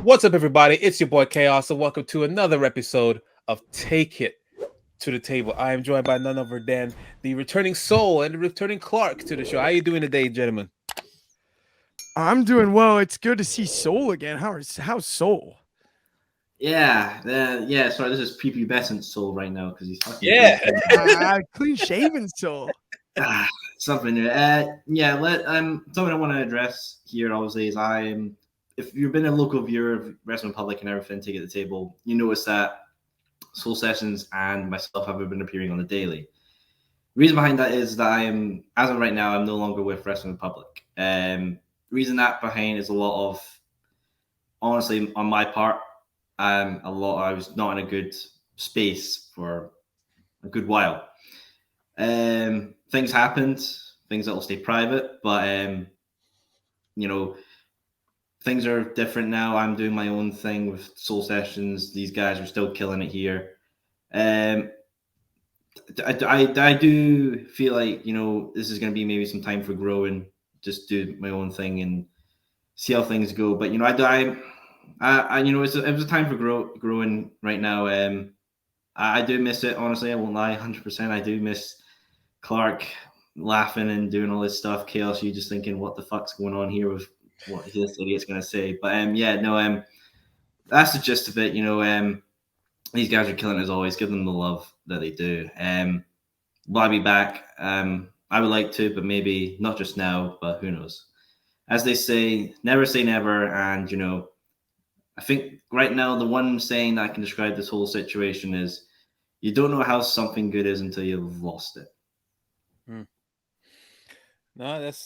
What's up, everybody? It's your boy Chaos, and welcome to another episode of Take It to the Table. I am joined by none other than the returning Soul and the returning Clark to the show. How you doing today, gentlemen? I'm doing well. It's good to see Soul again. How's Soul? Yeah. Sorry, this is prepubescent Soul right now because he's fucking Clean shaven Soul. Something new. Something I want to address here obviously is if you've been a local viewer of Wrestling Republic and everything, Take It to the Table, you notice that Soul Sessions and myself have been appearing on the daily. The reason behind that is that as of right now, I'm no longer with Wrestling Republic. Reason that behind is a lot of, honestly, on my part, I was not in a good space for a good while. Things happened, things that will stay private, but things are different now. I'm doing my own thing with Soul Sessions. These guys are still killing it here. I do feel like, this is going to be maybe some time for growing, just do my own thing and see how things go. But, it was a time for growing right now. I do miss it, honestly. I won't lie, 100%. I do miss Clark laughing and doing all this stuff. Chaos, you just thinking, what the fuck's going on here with what this idiot's going to say. But, that's the gist of it. These guys are killing it as always. Give them the love that they do. Will I be back? I would like to, but maybe not just now, but who knows? As they say never. And, I think right now the one saying that can describe this whole situation is you don't know how something good is until you've lost it. No, that's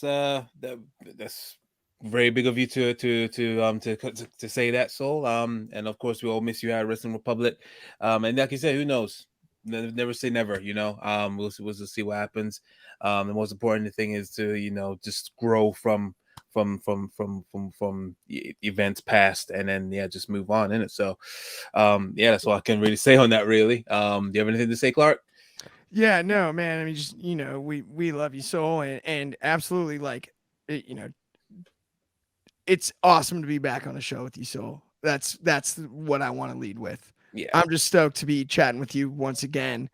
very big of you to say that, Soul. And of course we all miss you at Wrestling Republic. And like you said, who knows? Never say never. We'll see what happens. The most important thing is to just grow from events past, and then just move on in it. So that's all I can really say on that, really. Do you have anything to say, Clark? Yeah, no, man. I mean, just we love you, Soul, and absolutely, like, it's awesome to be back on a show with you, Soul. That's what I want to lead with. Yeah, I'm just stoked to be chatting with you once again.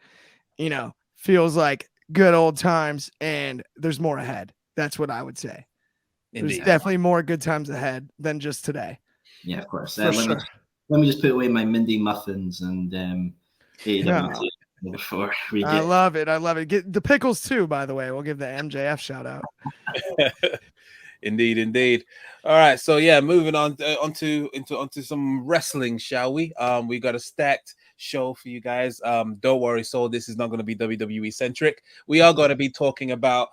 Feels like good old times, and there's more ahead. That's what I would say. Indeed. There's definitely more good times ahead than just today. Yeah, of course. For sure. Let me just put away my Mindy muffins and AEW before we get. I love it. Get the pickles too, by the way. We'll give the MJF shout out. Indeed. All right, so moving on onto some wrestling, shall we? We got a stacked show for you guys. Don't worry, Soul, this is not going to be WWE centric. We are going to be talking about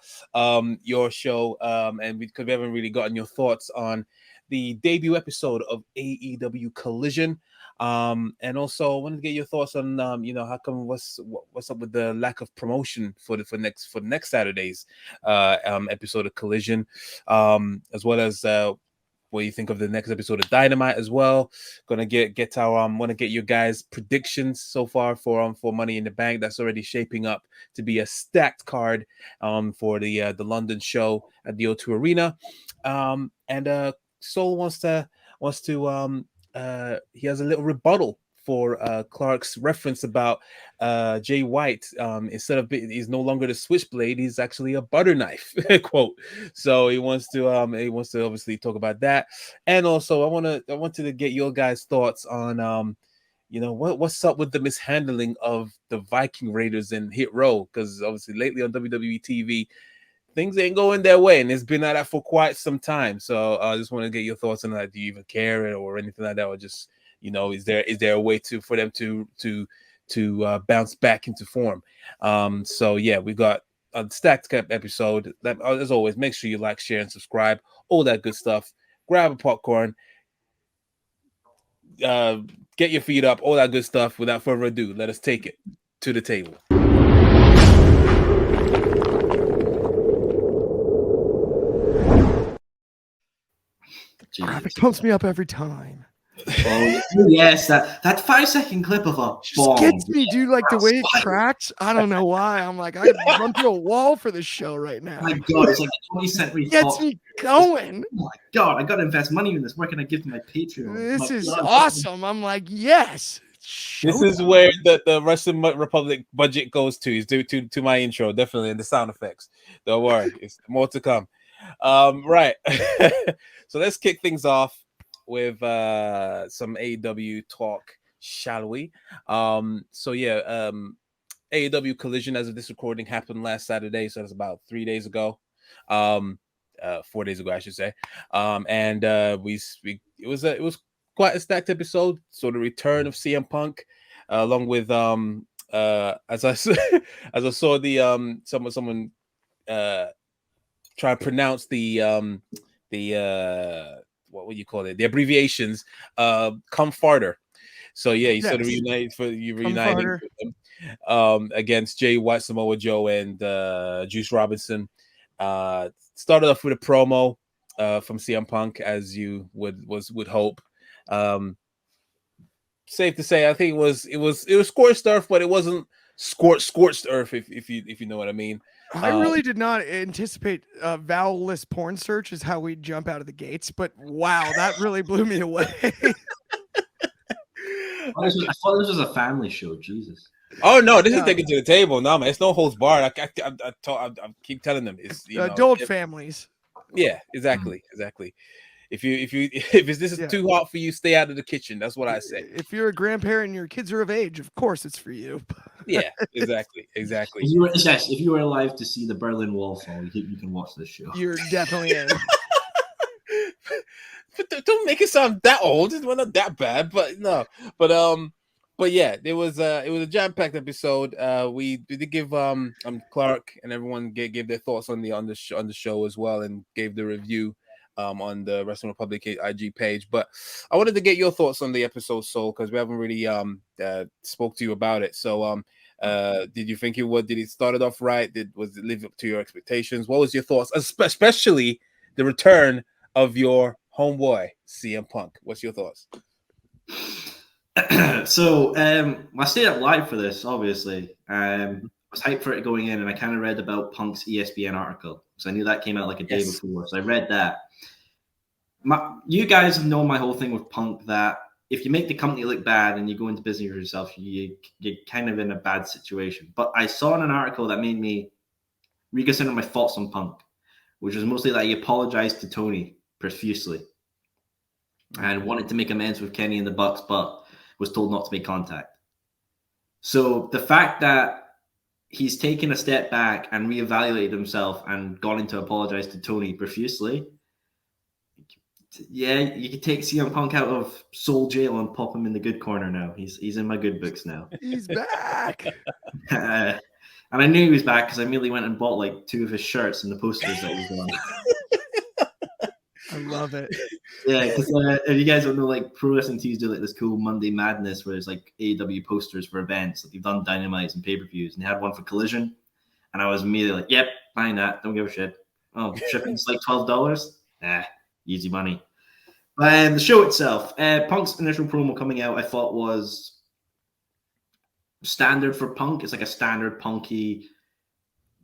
your show, and because we haven't really gotten your thoughts on the debut episode of AEW Collision. And also I wanted to get your thoughts on how come what's up with the lack of promotion for next Saturday's episode of Collision, as well as what you think of the next episode of Dynamite as well. Gonna get our want to get your guys' predictions so far for Money in the Bank. That's already shaping up to be a stacked card for the London show at the O2 Arena. And Soul wants to he has a little rebuttal for Clark's reference about Jay White. Instead of he's no longer the switchblade, he's actually a butter knife quote. So he wants to obviously talk about that. And also I wanted to get your guys' thoughts on what's up with the mishandling of the Viking Raiders in Hit Row, because obviously lately on WWE TV things ain't going their way, and it's been like that for quite some time. So I just want to get your thoughts on that. Do you even care or anything like that, or just is there a way for them to bounce back into form? We got a stacked episode. As always, make sure you like, share, and subscribe. All that good stuff. Grab a popcorn. Get your feet up. All that good stuff. Without further ado, let us take it to the table. Graphic pumps me up every time. Oh yes, that 5-second clip of a Just bomb. gets me, dude. Like the way it cracks. I don't know why. I'm like, I could run through a wall for this show right now. Oh my God, it's like the 20th century Gets fox. me going. Oh my God, I got to invest money in this. Where can I give to my Patreon? This My is God. awesome. I'm like, yes. This is where the Wrestling Republic budget goes to. Is due to my intro, definitely, and the sound effects. Don't worry, it's more to come. Right. So let's kick things off with some AEW talk, shall we? So yeah, AEW Collision, as of this recording, happened last Saturday, so that's about 3 days ago. 4 days ago, I should say. And we it was quite a stacked episode. So the return of CM Punk, along with as I as I saw the someone try to pronounce the what would you call it? The abbreviations, come farther. So yeah, you sort of reunited with them, against Jay White, Samoa Joe, and Juice Robinson. Started off with a promo from CM Punk, as you would hope. Safe to say, I think it was scorched earth, but it wasn't scorched earth, if you know what I mean. I really did not anticipate vowel-less porn search is how we jump out of the gates, but wow, that really blew me away. I thought this was a family show. Jesus. Oh no, this is taken to the table. No, man, it's no holds barred. I keep telling them it's adult families. Yeah, exactly. If this is too hot for you, stay out of the kitchen. That's what I say. If you're a grandparent and your kids are of age, of course it's for you. Yeah, exactly. If you were alive to see the Berlin Wall fall, you can watch this show. You're definitely in. But don't make it sound that old. It's not that bad, but no. But yeah, it was a jam-packed episode. We did give Clark and everyone gave their thoughts on the show as well, and gave the review on the Wrestling Republic IG page. But I wanted to get your thoughts on the episode, Soul, because we haven't really spoke to you about it. So did you think did it started off right? Was it live up to your expectations? What was your thoughts, especially the return of your homeboy CM Punk? What's your thoughts? So I stayed up live for this, obviously. I was hyped for it going in, and I kind of read about Punk's ESPN article, because I knew that came out like a day before. So I read that. You guys know my whole thing with Punk, that if you make the company look bad and you go into business for yourself, you're kind of in a bad situation. But I saw in an article that made me reconsider my thoughts on Punk, which was mostly that he apologized to Tony profusely and wanted to make amends with Kenny and the Bucks, but was told not to make contact. So the fact that he's taken a step back and reevaluated himself and gone in to apologize to Tony profusely, yeah, you could take CM Punk out of Soul Jail and pop him in the good corner now. He's in my good books now. He's back. And I knew he was back because I immediately went and bought like 2 of his shirts and the posters that he was on. I love it. Yeah, because if you guys don't know, like Pro Wrestling Tees do like this cool Monday Madness where there's like AEW posters for events. Like they've done Dynamites and pay-per-views, and they had one for Collision, and I was immediately like, "Yep, buying that. Don't give a shit." Oh, shipping's like $12. Easy money. The show itself, Punk's initial promo coming out, I thought was standard for Punk. It's like a standard punky,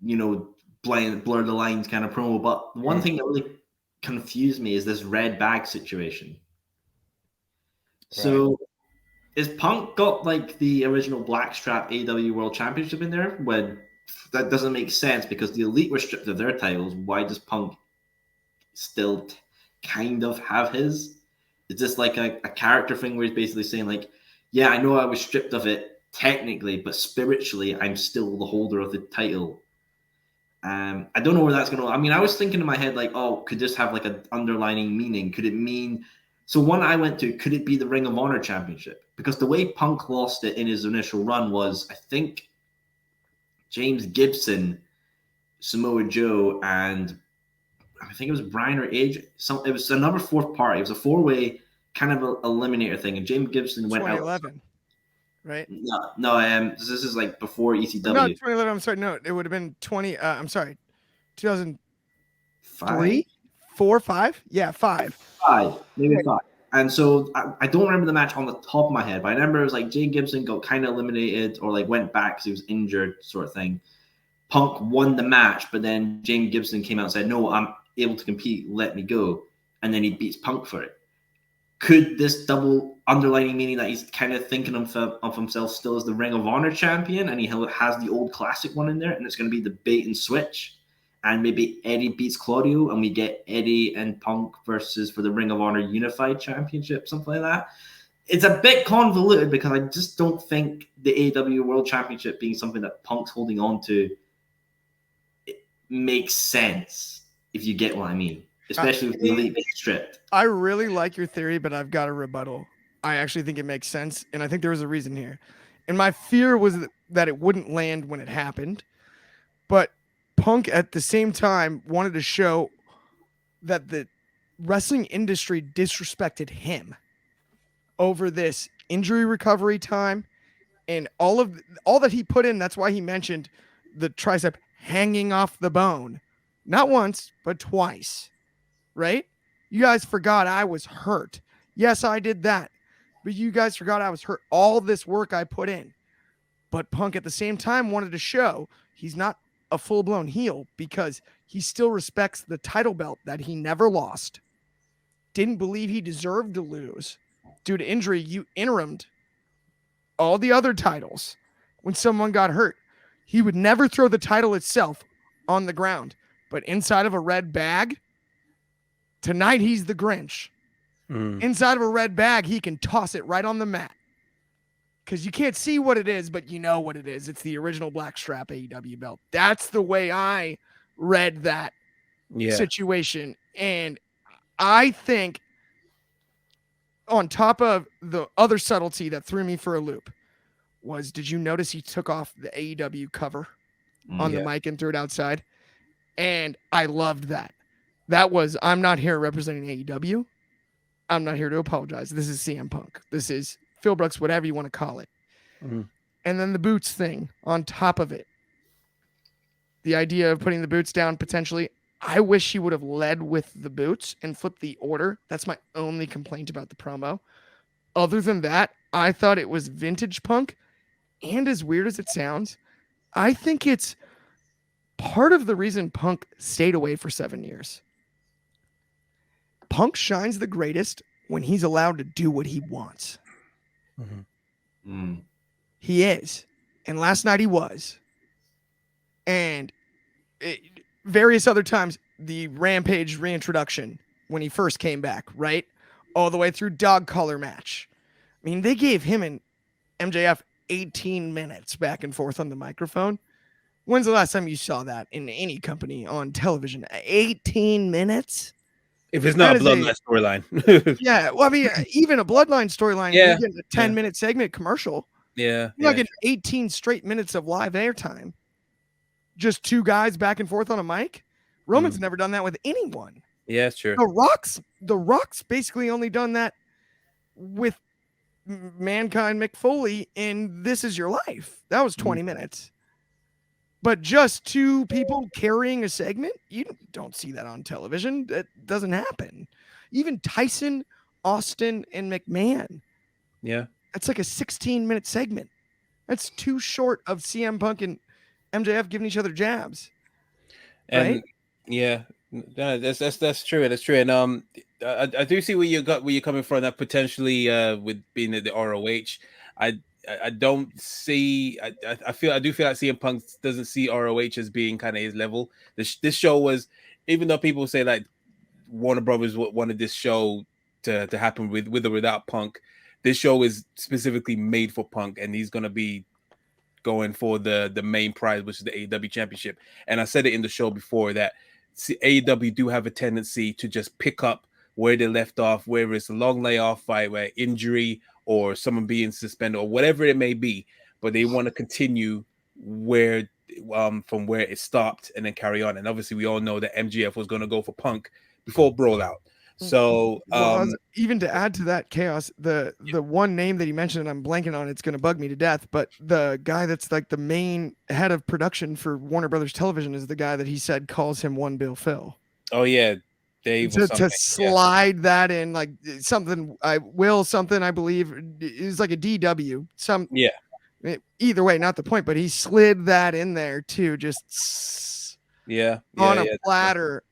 blur the lines kind of promo. But one thing that really confused me is this red bag situation. Right. So is Punk got like the original blackstrap AEW World Championship in there? When that doesn't make sense, because the Elite were stripped of their titles. Why does Punk still kind of have his? Is this like a character thing where he's basically saying like, yeah, I know I was stripped of it technically, but spiritually I'm still the holder of the title? I don't know where that's going to... I mean, I was thinking in my head, like, oh, could this have like an underlining meaning? Could it mean... So one I went to, could it be the Ring of Honor Championship? Because the way Punk lost it in his initial run was, I think, James Gibson, Samoa Joe, and I think it was Brian or AJ. It was another fourth party. It was a 4-way kind of a eliminator thing, and James Gibson went 2011. Out. Right? No. This is like before ECW. No, 2011. I'm sorry. No, it would have been 2003, 4, 5. Yeah, 5. Maybe 5. And so I don't remember the match on the top of my head, but I remember it was like Jay Gibson got kind of eliminated or like went back because he was injured, sort of thing. Punk won the match, but then James Gibson came out and said, "No, I'm able to compete. Let me go." And then he beats Punk for it. Could this double underlining meaning that he's kind of thinking of himself still as the Ring of Honor champion, and he has the old classic one in there, and it's going to be the bait and switch, and maybe Eddie beats Claudio, and we get Eddie and Punk versus for the Ring of Honor Unified Championship, something like that. It's a bit convoluted because I just don't think the AEW World Championship being something that Punk's holding on to makes sense, if you get what I mean, especially with the Elite being stripped. I really like your theory, but I've got a rebuttal. I actually think it makes sense, and I think there was a reason here. And my fear was that it wouldn't land when it happened, but Punk at the same time wanted to show that the wrestling industry disrespected him over this injury recovery time and all that he put in. That's why he mentioned the tricep hanging off the bone, not once, but twice, right? You guys forgot I was hurt. Yes, I did that, but you guys forgot I was hurt. All this work I put in. But Punk at the same time wanted to show he's not a full-blown heel because he still respects the title belt that he never lost. Didn't believe he deserved to lose. Due to injury, you interimed all the other titles when someone got hurt. He would never throw the title itself on the ground, but inside of a red bag, tonight he's the Grinch. Inside of a red bag, he can toss it right on the mat. Because you can't see what it is, but you know what it is. It's the original blackstrap AEW belt. That's the way I read that situation. And I think on top of the other subtlety that threw me for a loop was, did you notice he took off the AEW cover on the mic and threw it outside? And I loved that. That was, I'm not here representing AEW. I'm not here to apologize. This is CM Punk. This is Phil Brooks, whatever you want to call it. And then the boots thing on top of it. The idea of putting the boots down potentially. I wish he would have led with the boots and flipped the order. That's my only complaint about the promo. Other than that, I thought it was vintage Punk. And as weird as it sounds, I think it's part of the reason Punk stayed away for 7 years. Punk shines the greatest when he's allowed to do what he wants. He is. And last night he was. And various other times, the Rampage reintroduction when he first came back, right? All the way through dog collar match. I mean, they gave him and MJF 18 minutes back and forth on the microphone. When's the last time you saw that in any company on television? 18 minutes? If it's not a bloodline storyline. Yeah, well, I mean, even a bloodline storyline, you're getting a 10-minute segment commercial. Yeah. You're not getting 18 straight minutes of live airtime. Just two guys back and forth on a mic. Roman's never done that with anyone. Yeah, it's true. The Rock's basically only done that with Mankind Mick Foley in This Is Your Life. That was 20 minutes. But just two people carrying a segment, you don't see that on television. That doesn't happen. Even Tyson, Austin, and McMahon. Yeah. That's like a 16-minute segment. That's too short of CM Punk and MJF giving each other jabs. And right? Yeah, that's true. That's true. And I do see where you're coming from. That potentially with being at the ROH, I don't see. I do feel like CM Punk doesn't see ROH as being kind of his level. This show was, even though people say like Warner Brothers wanted this show to happen with or without Punk, this show is specifically made for Punk, and he's gonna be going for the main prize, which is the AEW Championship. And I said it in the show before that AEW do have a tendency to just pick up where they left off, whether it's a long layoff fight, where injury or someone being suspended or whatever it may be, but they want to continue where from where it stopped and then carry on. And obviously we all know that MGF was going to go for Punk before Brawl Out. So even to add to that chaos, the one name that he mentioned, and I'm blanking on, it's going to bug me to death, but the guy that's like the main head of production for Warner Brothers Television is the guy that he said calls him One Bill Phil. Oh yeah, Dave or to something. slide that in like something I believe is like a DW. Either way, not the point, but he slid that in there too, just on a platter.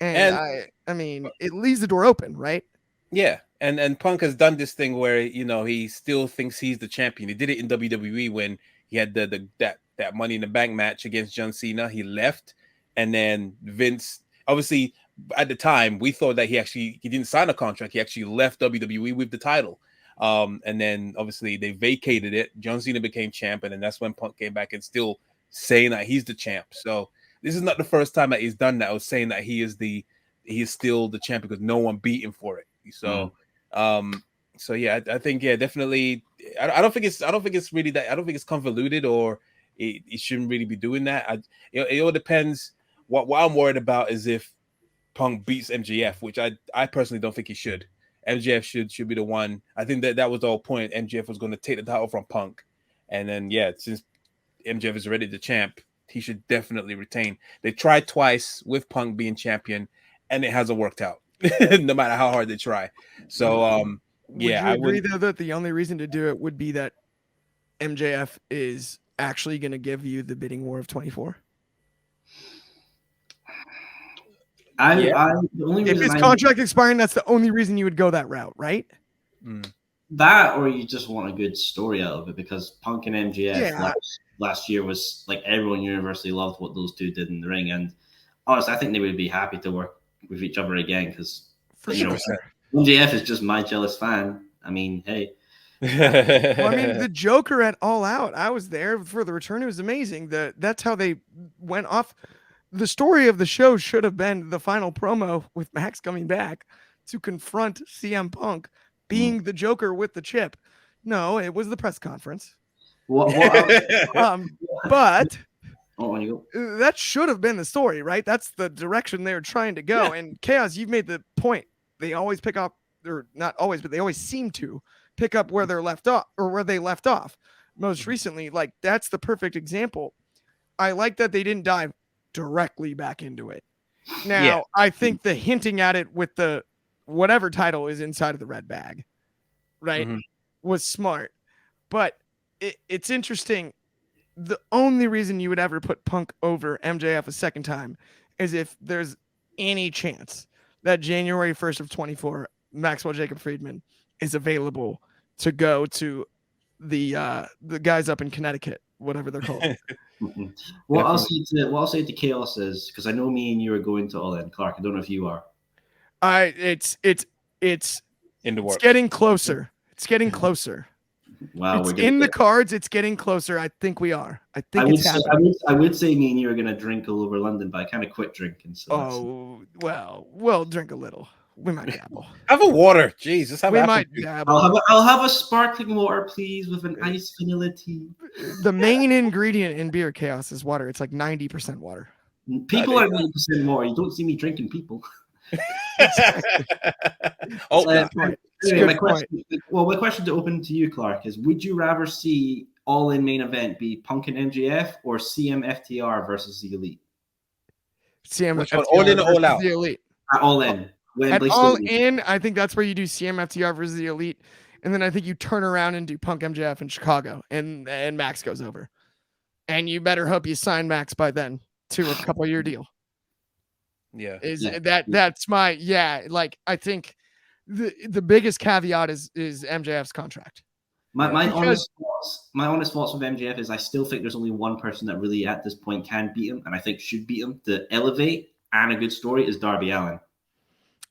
And I mean, it leaves the door open, right? Yeah. And Punk has done this thing where, you know, he still thinks he's the champion. He did it in WWE when he had that Money in the Bank match against John Cena. He left, and then Vince, obviously at the time, we thought that he didn't sign a contract. He actually left WWE with the title. And then obviously they vacated it. John Cena became champ, and then that's when Punk came back and still saying that he's the champ. So this is not the first time that he's done that. I was saying that he is still the champ because no one beat him for it. So so yeah, I think definitely. I don't think it's really that. I don't think it's convoluted, or it shouldn't really be doing that. It all depends. What I'm worried about is if Punk beats MJF, which I personally don't think he should. MJF should be the one. I think that was the whole point. MJF was going to take the title from Punk, and then since MJF is already the champ, he should definitely retain. They tried twice with Punk being champion, and it hasn't worked out. No matter how hard they try. So would you agree though that the only reason to do it would be that MJF is actually going to give you the bidding war of 24? If his contract expiring, that's the only reason you would go that route, right? That, or you just want a good story out of it, because Punk and MJF last year was like everyone universally loved what those two did in the ring, and honestly, I think they would be happy to work with each other again, because MJF is just my jealous fan. I mean, hey. Well, I mean, the Joker at All Out, I was there for the return. It was amazing. That's how they went off. The story of the show should have been the final promo with Max coming back to confront CM Punk being the Joker with the chip. No, it was the press conference. But that should have been the story, right? That's the direction they were trying to go. And Chaos, you've made the point. They always pick up, or not always, but they always seem to pick up where they're left off, or where they left off. Most recently, like, that's the perfect example. I like that they didn't dive directly back into it. Now, I think the hinting at it with the whatever title is inside of the red bag, right, was smart. But it's interesting. The only reason you would ever put Punk over MJF a second time is if there's any chance that January 1st of 24, Maxwell Jacob Friedman is available to go to the guys up in Connecticut, whatever they're called. What I'll say to Chaos is, because I know me and you are going to All In, Clark. I don't know if you are. It's in the works. It's getting closer. It's getting closer. Wow, it's in the cards. It's getting closer. I think we are. I think I would say me and you are going to drink all over London, but I kind of quit drinking. So we'll drink a little. We might dabble. Have a water. Jeez, just have we might dabble. I'll have a sparkling water, please, with an ice vanilla tea. The main ingredient in beer, Chaos, is water. It's like 90% water. People are 90% more. You don't see me drinking people. My question to open to you, Clark, is: would you rather see All In main event be Punk and MJF or CMFTR versus the Elite? CMFTR All In or All Out? The Elite. All In. At All In, I think that's where you do CMFTR versus the Elite, and then I think you turn around and do Punk MJF in Chicago, and Max goes over. And you better hope you sign Max by then to a couple-year deal. That's my like, I think the biggest caveat is MJF's contract. My honest thoughts with MJF is I still think there's only one person that really at this point can beat him, and I think should beat him to elevate and a good story, is Darby Allin.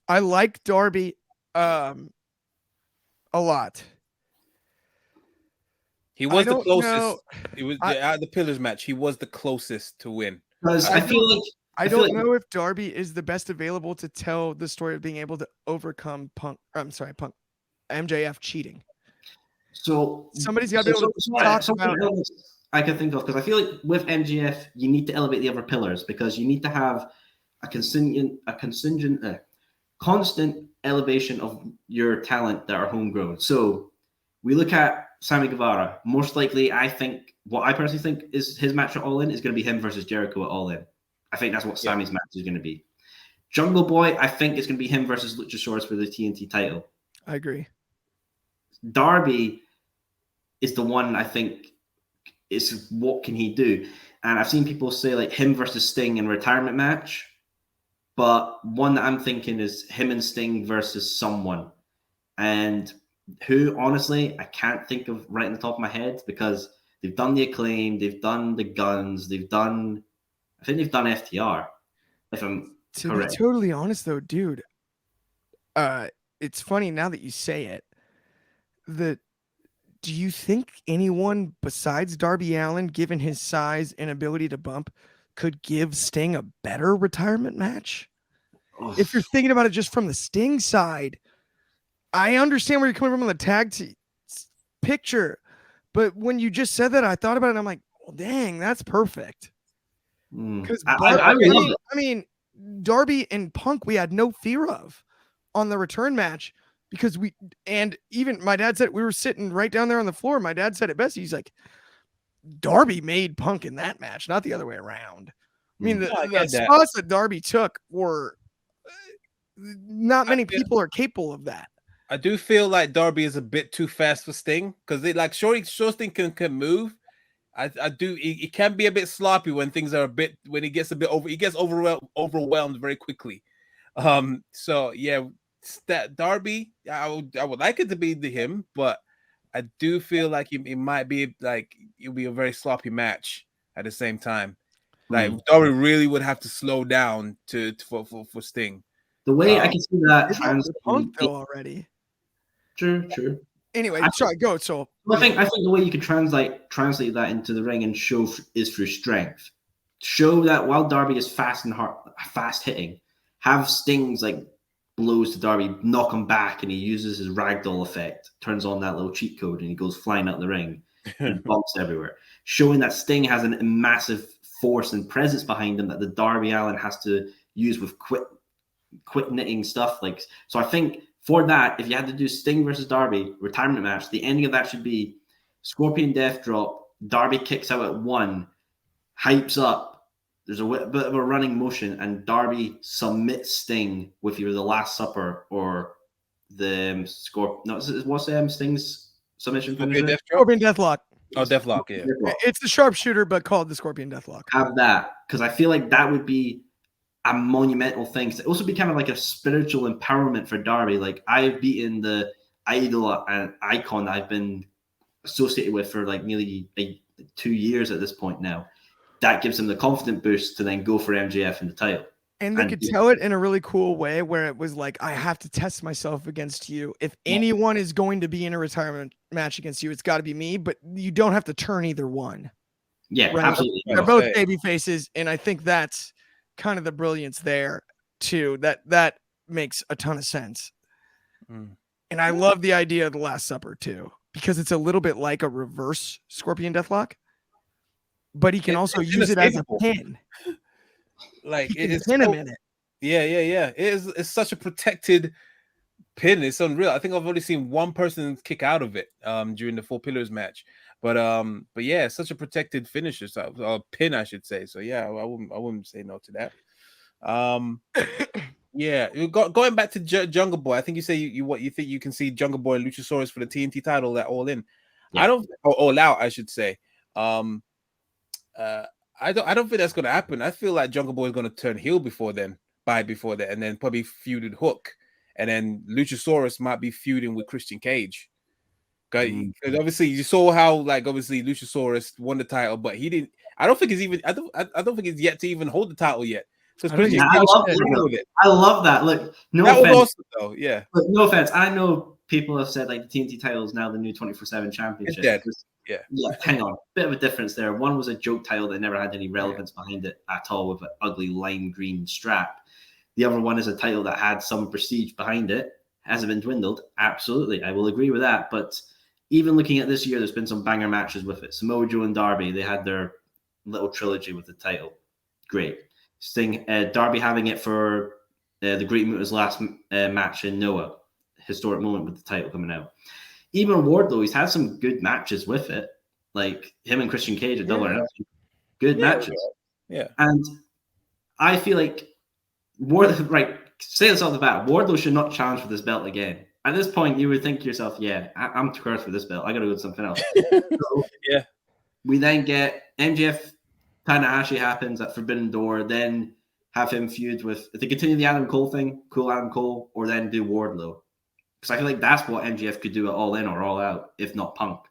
I like Darby a lot. He was the closest. It was at the Pillars match. He was the closest to win. Because I don't know if Darby is the best available to tell the story of being able to overcome MJF cheating. So somebody's got to be able to talk about it. I can think of, because I feel like with MJF, you need to elevate the other pillars, because you need to have a constant elevation of your talent that are homegrown. So we look at Sammy Guevara. Most likely, I personally think is his match at All In is going to be him versus Jericho at All In. I think that's what Sammy's match is going to be. Jungle Boy, I think it's going to be him versus Luchasaurus for the TNT title. I agree. Darby is the one I think is what can he do? And I've seen people say like him versus Sting in a retirement match, but one that I'm thinking is him and Sting versus someone. And who, honestly, I can't think of right on the top of my head because they've done the Acclaim, they've done the Guns, I think they've done FTR, if I'm To correct. be totally honest, though, dude, it's funny now that you say it. Do you think anyone besides Darby Allin, given his size and ability to bump, could give Sting a better retirement match? If you're thinking about it just from the Sting side, I understand where you're coming from on the picture, but when you just said that, I thought about it and I'm like, well, dang, that's perfect. Because I mean, Darby and Punk, we had no fear of on the return match because even my dad said we were sitting right down there on the floor. My dad said it best. He's like, Darby made Punk in that match, not the other way around. I mean, the spots that Darby took were not many people are capable of that. I do feel like Darby is a bit too fast for Sting because they like sure Sting can move. I do. It can be a bit sloppy when things are when he gets overwhelmed very quickly. So yeah, that Darby, I would like it to be him, but I do feel like it might be like it'll be a very sloppy match at the same time. Like Darby really would have to slow down for Sting. The way I can see that Punk though already. True. Anyway, sorry, go. So I think the way you could translate that into the ring and show is through strength. Show that while Darby is fast hitting, have Sting's like blows to Darby, knock him back, and he uses his ragdoll effect, turns on that little cheat code, and he goes flying out the ring and bumps everywhere. Showing that Sting has a massive force and presence behind him that the Darby Allin has to use with quick knitting stuff. Like, so I think for that, if you had to do Sting versus Darby retirement match, the ending of that should be Scorpion Death Drop. Darby kicks out at 1, hypes up. There's a bit of a running motion, and Darby submits Sting with either the Last Supper or the Scorpion. No, what's Sting's submission finisher? Scorpion Deathlock. Oh, Deathlock, yeah. It's the sharpshooter, but called the Scorpion Deathlock. Have that, because I feel like that would be a monumental thing. It also be kind of like a spiritual empowerment for Darby. Like, I've beaten the idol and icon that I've been associated with for like nearly 2 years at this point now. That gives him the confident boost to then go for MJF in the title. And they could tell it in a really cool way where it was like, I have to test myself against you. If anyone is going to be in a retirement match against you, it's got to be me, but you don't have to turn either one. Yeah, right? Absolutely. They're both baby faces, and I think that's kind of the brilliance there too. That makes a ton of sense. And I love the idea of the Last Supper too, because it's a little bit like a reverse Scorpion Deathlock, but he can also use it as a pin. Like it's pin him in it. Yeah. It's such a protected pin. It's unreal. I think I've only seen one person kick out of it during the Four Pillars match. But yeah, it's such a protected finisher, pin, I should say. So yeah, I wouldn't say no to that. Yeah, going back to Jungle Boy, I think you say you think you can see Jungle Boy and Luchasaurus for the TNT title at All In. Yeah. I don't, or All Out, I should say. I don't think that's gonna happen. I feel like Jungle Boy is gonna turn heel before then, and then probably feud with Hook, and then Luchasaurus might be feuding with Christian Cage. Because obviously you saw how obviously Luchasaurus won the title, but he didn't. I don't think he's even. I don't think he's yet to even hold the title yet. So I love that. Look, no that offense, was awesome, though. Yeah. Look, no offense. I know people have said like the TNT title is now the new 24/7 championship. Yeah. Hang on, bit of a difference there. One was a joke title that never had any relevance behind it at all, with an ugly lime green strap. The other one is a title that had some prestige behind it. Has it been dwindled? Absolutely, I will agree with that. But even looking at this year, there's been some banger matches with it. Samoa Joe and Darby, they had their little trilogy with the title. Great. Sting, Darby having it for the Great Muta's last match in Noah. Historic moment with the title coming out. Even Wardlow, he's had some good matches with it. Like him and Christian Cage at Double or Nothing. Good matches. Yeah. And I feel like right, say this off the bat, Wardlow should not challenge for this belt again. At this point, you would think to yourself, yeah, I'm cursed for this belt. I got to go with something else. So Yeah. we then get MJF, Tanahashi happens at Forbidden Door, then have him feud with, if they continue the Adam Cole thing, cool Adam Cole, or then do Wardlow. Because I feel like that's what MJF could do at All In or All Out, if not Punk.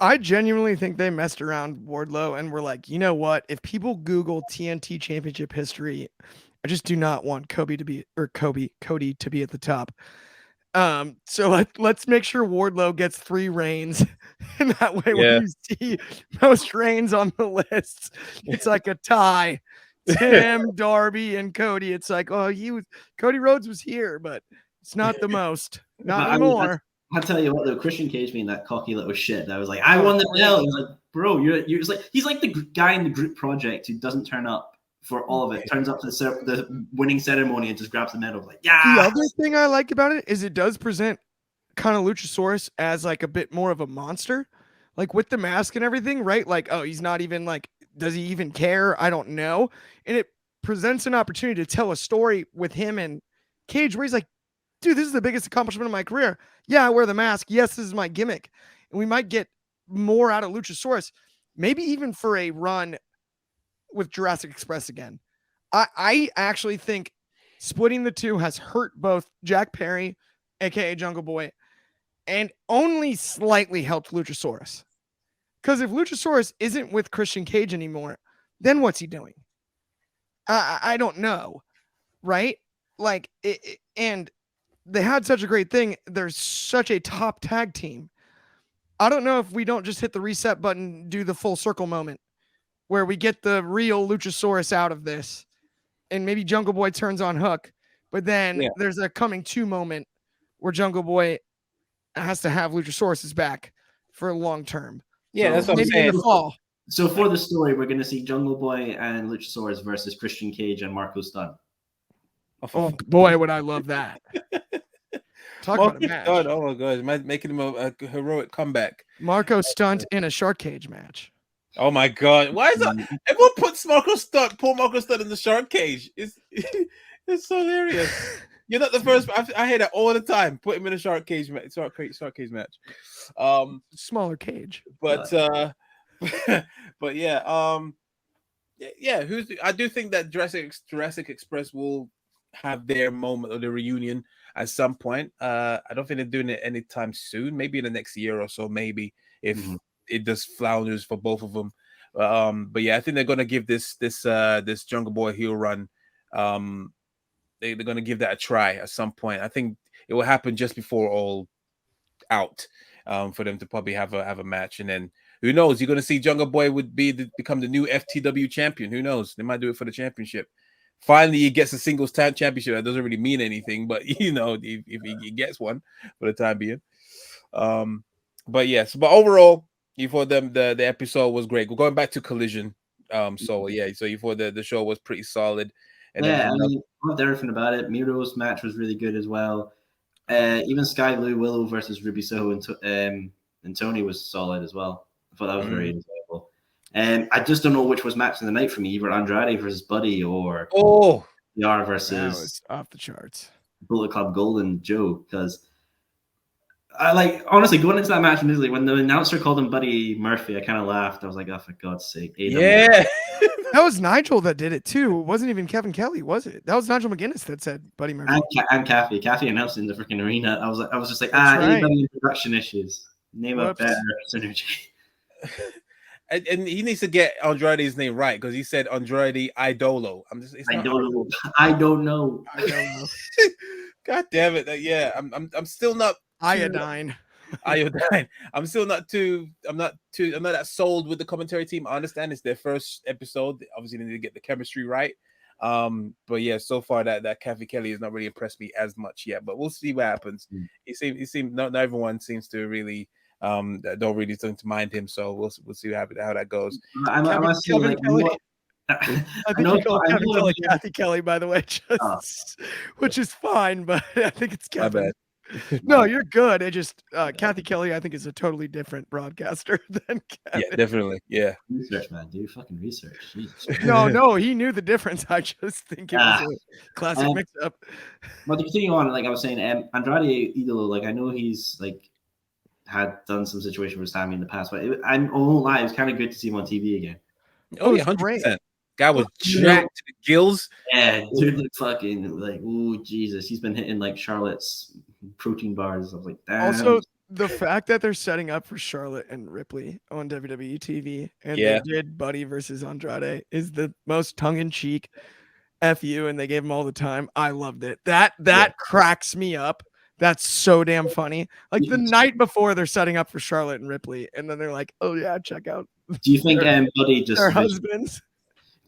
I genuinely think they messed around Wardlow and were like, you know what? If people Google TNT Championship history, I just do not want Cody to be at the top. So let's make sure Wardlow gets 3 reigns, and that way when you see most reigns on the list, it's like a tie. Tim, Darby, and Cody. It's like, oh, Cody Rhodes was here, but it's not the most, not anymore. I'll tell you what, though, Christian Cage being that cocky little shit, that was like, I won the belt. He's like, bro, you're just like, he's like the guy in the group project who doesn't turn up for all of it, turns up to the winning ceremony and just grabs the medal. Like, yeah. The other thing I like about it is it does present kind of Luchasaurus as like a bit more of a monster, like with the mask and everything, right? Like, oh, he's not even like, does he even care? I don't know. And it presents an opportunity to tell a story with him and Cage where he's like, dude, this is the biggest accomplishment of my career. Yeah, I wear the mask. Yes, this is my gimmick. And we might get more out of Luchasaurus, maybe even for a run with Jurassic Express again. I actually think splitting the two has hurt both Jack Perry, aka Jungle Boy, and only slightly helped Luchasaurus. Because if Luchasaurus isn't with Christian Cage anymore, then what's he doing? I don't know, right? Like, and they had such a great thing. There's such a top tag team. I don't know if we don't just hit the reset button, do the full circle moment where we get the real Luchasaurus out of this, and maybe Jungle Boy turns on Hook, but then there's a coming 2 moment where Jungle Boy has to have Luchasaurus's back for a long term. Yeah, so that's what I'm saying. In the fall. So for the story, we're going to see Jungle Boy and Luchasaurus versus Christian Cage and Marco Stunt. Oh boy, would I love that! Talk about a match. Oh my god, making him a heroic comeback. Marco Stunt in a shark cage match. Oh my god, why is that? Everyone puts Paul Marco Stunt in the shark cage. It's so hilarious. You're not the first. I hear that all the time. Put him in a shark cage match. Shark cage match. Smaller cage. But but yeah. Yeah. I do think that Jurassic Express will have their moment of the reunion at some point. I don't think they're doing it anytime soon. Maybe in the next year or so. Maybe if it does flounders for both of them. But yeah, I think they're gonna give this Jungle Boy heel run. They're gonna give that a try at some point. I think it will happen just before All Out, for them to probably have a match, and then who knows? You're gonna see Jungle Boy become the new FTW champion. Who knows? They might do it for the championship. Finally, he gets a singles championship. That doesn't really mean anything, but if he gets one for the time being. But yes, but overall, you thought the episode was great. We're going back to Collision. So you thought the show was pretty solid. And I loved everything about it. Miro's match was really good as well. Even Sky Blue Willow versus Ruby Soho and Tony was solid as well. I thought that was very enjoyable. I just don't know which was match of the night for me, either Andrade versus Buddy or PR versus that was off the charts. Bullet Club Golden Joe, because I honestly going into that match initially when the announcer called him Buddy Murphy, I kind of laughed. I was like, oh, for God's sake. Yeah. That was Nigel that did it too. It wasn't even Kevin Kelly, was it? That was Nigel McGuinness that said Buddy Murphy. And Kathy. Kathy announced in the freaking arena. I was just like, right. production issues. Name a better synergy. And he needs to get Andrade's name right, because he said Andrade Idolo. I don't know. God damn it! Yeah, I'm still not Iodine. I'm still not that sold with the commentary team. I understand it's their first episode. Obviously, they need to get the chemistry right. But yeah, so far that Kathy Kelly has not really impressed me as much yet. But we'll see what happens. He seems not everyone seems to really don't really seem to mind him. So we'll see how that goes. I think you call Kevin Kelly Kathy Kelly, by the way, which is fine, but I think it's Kevin. No, you're good. It just Kathy Kelly, I think, is a totally different broadcaster than Yeah, Kevin. definitely. Yeah. Research, man. Do your fucking research. Jesus. No, he knew the difference. I just think it was Ah, a classic um, mix-up. but to continue on, like I was saying, Andrade Idolo, like I know he's like had done some situation with Sammy in the past, but I won't lie, it was kind of good to see him on TV again. Oh yeah, It's great. 100%. Guy was You know- jacked to the gills. Yeah, dude, like fucking like, oh Jesus, he's been hitting like Charlotte's protein bars. I was like, damn. Also, the fact that they're setting up for Charlotte and Ripley on WWE TV, and Yeah. they did Buddy versus Andrade, is the most tongue-in-cheek fu, and they gave him all the time. I loved it. That cracks me up. That's so damn funny. Like the night before, they're setting up for Charlotte and Ripley, and then they're like, "Oh yeah, check out Do you think Buddy just their husbands."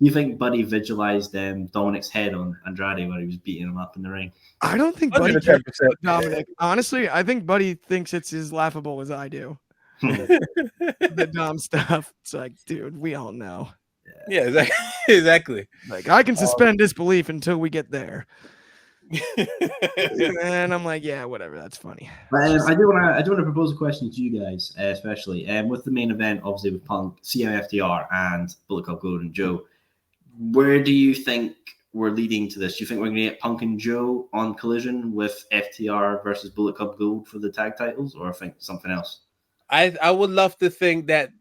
do you think Buddy visualized Dominic's head on Andrade when he was beating him up in the ring? I don't think Buddy cares 110%. about Dominic. Honestly, I think Buddy thinks it's as laughable as I do. The Dom stuff. It's like, dude, we all know. Yeah, exactly. Exactly. Like, I can suspend disbelief until we get there. And I'm like, yeah, whatever. That's funny. But I do want to propose a question to you guys, especially with the main event, obviously with Punk, CMFDR, and Bullet Club Gold and Joe. Where do you think we're leading to this? Do you think we're going to get Punk and Joe on Collision with FTR versus Bullet Club Gold for the tag titles, or I think something else? I would love to think that,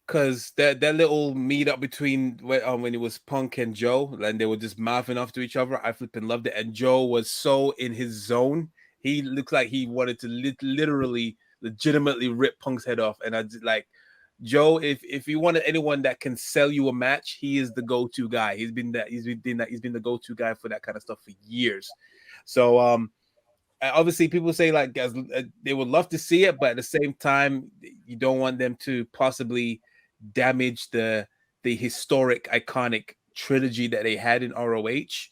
because that little meet up between when it was Punk and Joe, and they were just mouthing off to each other, I flipping loved it. And Joe was so in his zone. He looked like he wanted to literally, legitimately rip Punk's head off. And I just like, Joe, if you wanted anyone that can sell you a match, he is the go-to guy. He's been the go-to guy for that kind of stuff for years. So obviously people say like they would love to see it, but at the same time, you don't want them to possibly damage the historic, iconic trilogy that they had in ROH.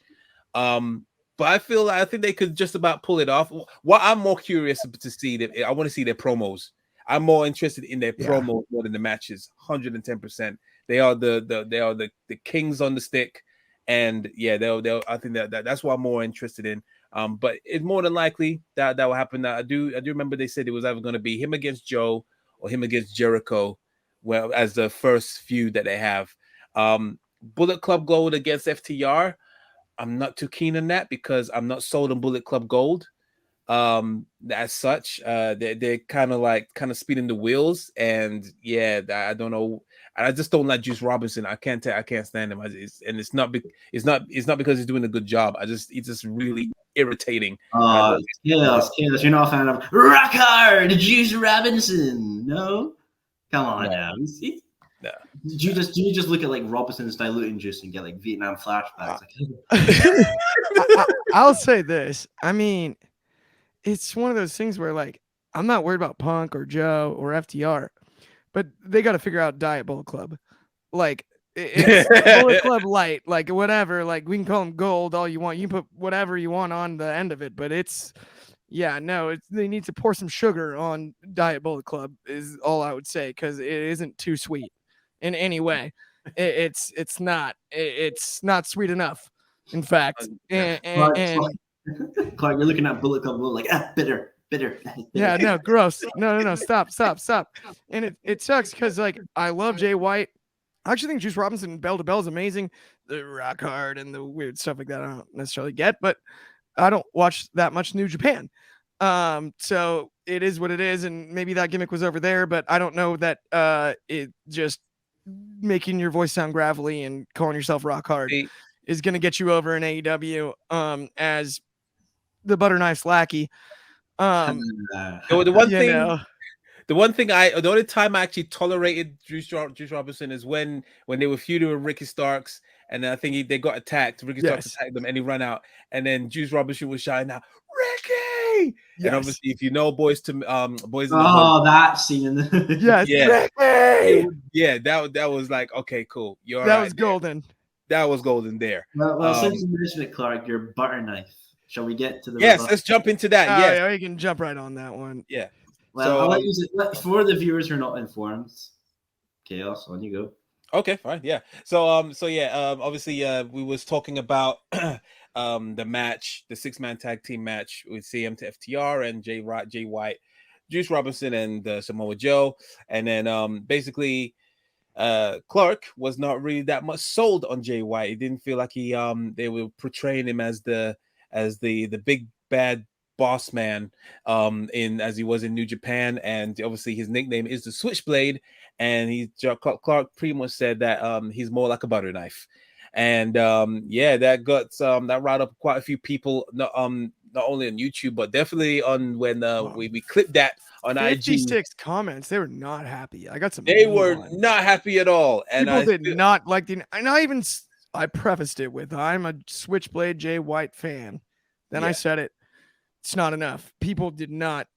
But I think they could just about pull it off. What I'm more curious to see, I want to see their promos. I'm more interested in their promos more than the matches. 110%. They are the kings on the stick, and yeah, they'll. I think that's what I'm more interested in. But it's more than likely that will happen. I do remember they said it was either going to be him against Joe or him against Jericho, well, as the first feud that they have. Bullet Club Gold against FTR. I'm not too keen on that because I'm not sold on Bullet Club Gold. As such, they're kind of spinning the wheels, and yeah, I don't know. I just don't like Juice Robinson. I can't stand him. It's not because he's doing a good job. It's just really irritating. Chaos, you're not a fan of Rock Hard, Juice Robinson? No, come on now. No. Do you just look at like Robinson's diluting juice and get like Vietnam flashbacks? I'll say this. I mean, it's one of those things where like I'm not worried about Punk or Joe or FTR, but they got to figure out Diet Bullet Club. Like it's Bullet Club Light, like whatever. Like we can call them Gold all you want. You can put whatever you want on the end of it, but they need to pour some sugar on Diet Bullet Club is all I would say, because it isn't too sweet in any way. It's not sweet enough. In fact, and Clark, you're looking at Bullet Club like bitter. Yeah, no, gross. No, stop. And it sucks because like I love Jay White. I actually think Juice Robinson and Bell to Bell is amazing. The Rock Hard and the weird stuff like that I don't necessarily get, but I don't watch that much New Japan. So it is what it is, and maybe that gimmick was over there, but I don't know that it just making your voice sound gravelly and calling yourself Rock Hard is going to get you over in AEW as the butter knife's lackey. The only time I actually tolerated Juice Robinson is when they were feuding with Ricky Starks, and then I think they got attacked. Ricky Starks attacked them, and he ran out, and then Juice Robinson was shouting out, "Ricky!" Yes. And obviously, if you know Boys in the Hood, that scene, Ricky! Yeah, that was like, okay, cool. That was golden. That was golden there. Well, since you mentioned it, Clark, your butter knife. Shall we get to the? Yes, let's jump into that. Yeah, you can jump right on that one. Yeah. Well, I'll use it for the viewers who are not informed. Chaos, on you go. Okay, fine. Yeah. So yeah, obviously we was talking about the match, the six-man tag team match with CM to FTR and Jay White, Juice Robinson and Samoa Joe. And then basically Clark was not really that much sold on Jay White. He didn't feel like they were portraying him as the big bad boss man in as he was in New Japan, and obviously his nickname is the Switchblade, and Clark pretty much said that he's more like a butter knife. And yeah, that got that riled up quite a few people, not only on YouTube but definitely on when we clipped that on IG. 56 comments. They were not happy. I got some. They mean were ones. not happy at all, and People did not like the. And I prefaced it with, "I'm a Switchblade Jay White fan." Then I said it. It's not enough. People did not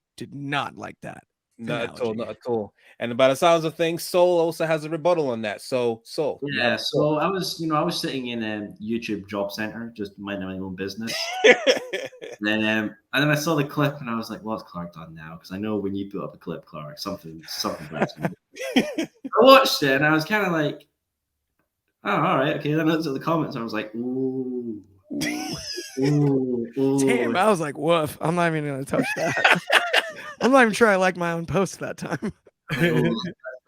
like that. Not at all, not at all. And by the sounds of things, Soul also has a rebuttal on that. So, Soul. Yeah, so I was sitting in a YouTube job center, just minding my own business. and then I saw the clip, and I was like, "What's Clark done now?" Because I know when you put up a clip, Clark, something bad's going on. I watched it, and I was kind of like, "Oh, all right, okay." Then I looked at the comments, and I was like, "Ooh, ooh." Damn, I was like, "Woof!" I'm not even gonna touch that. I'm not even sure I like my own post that time.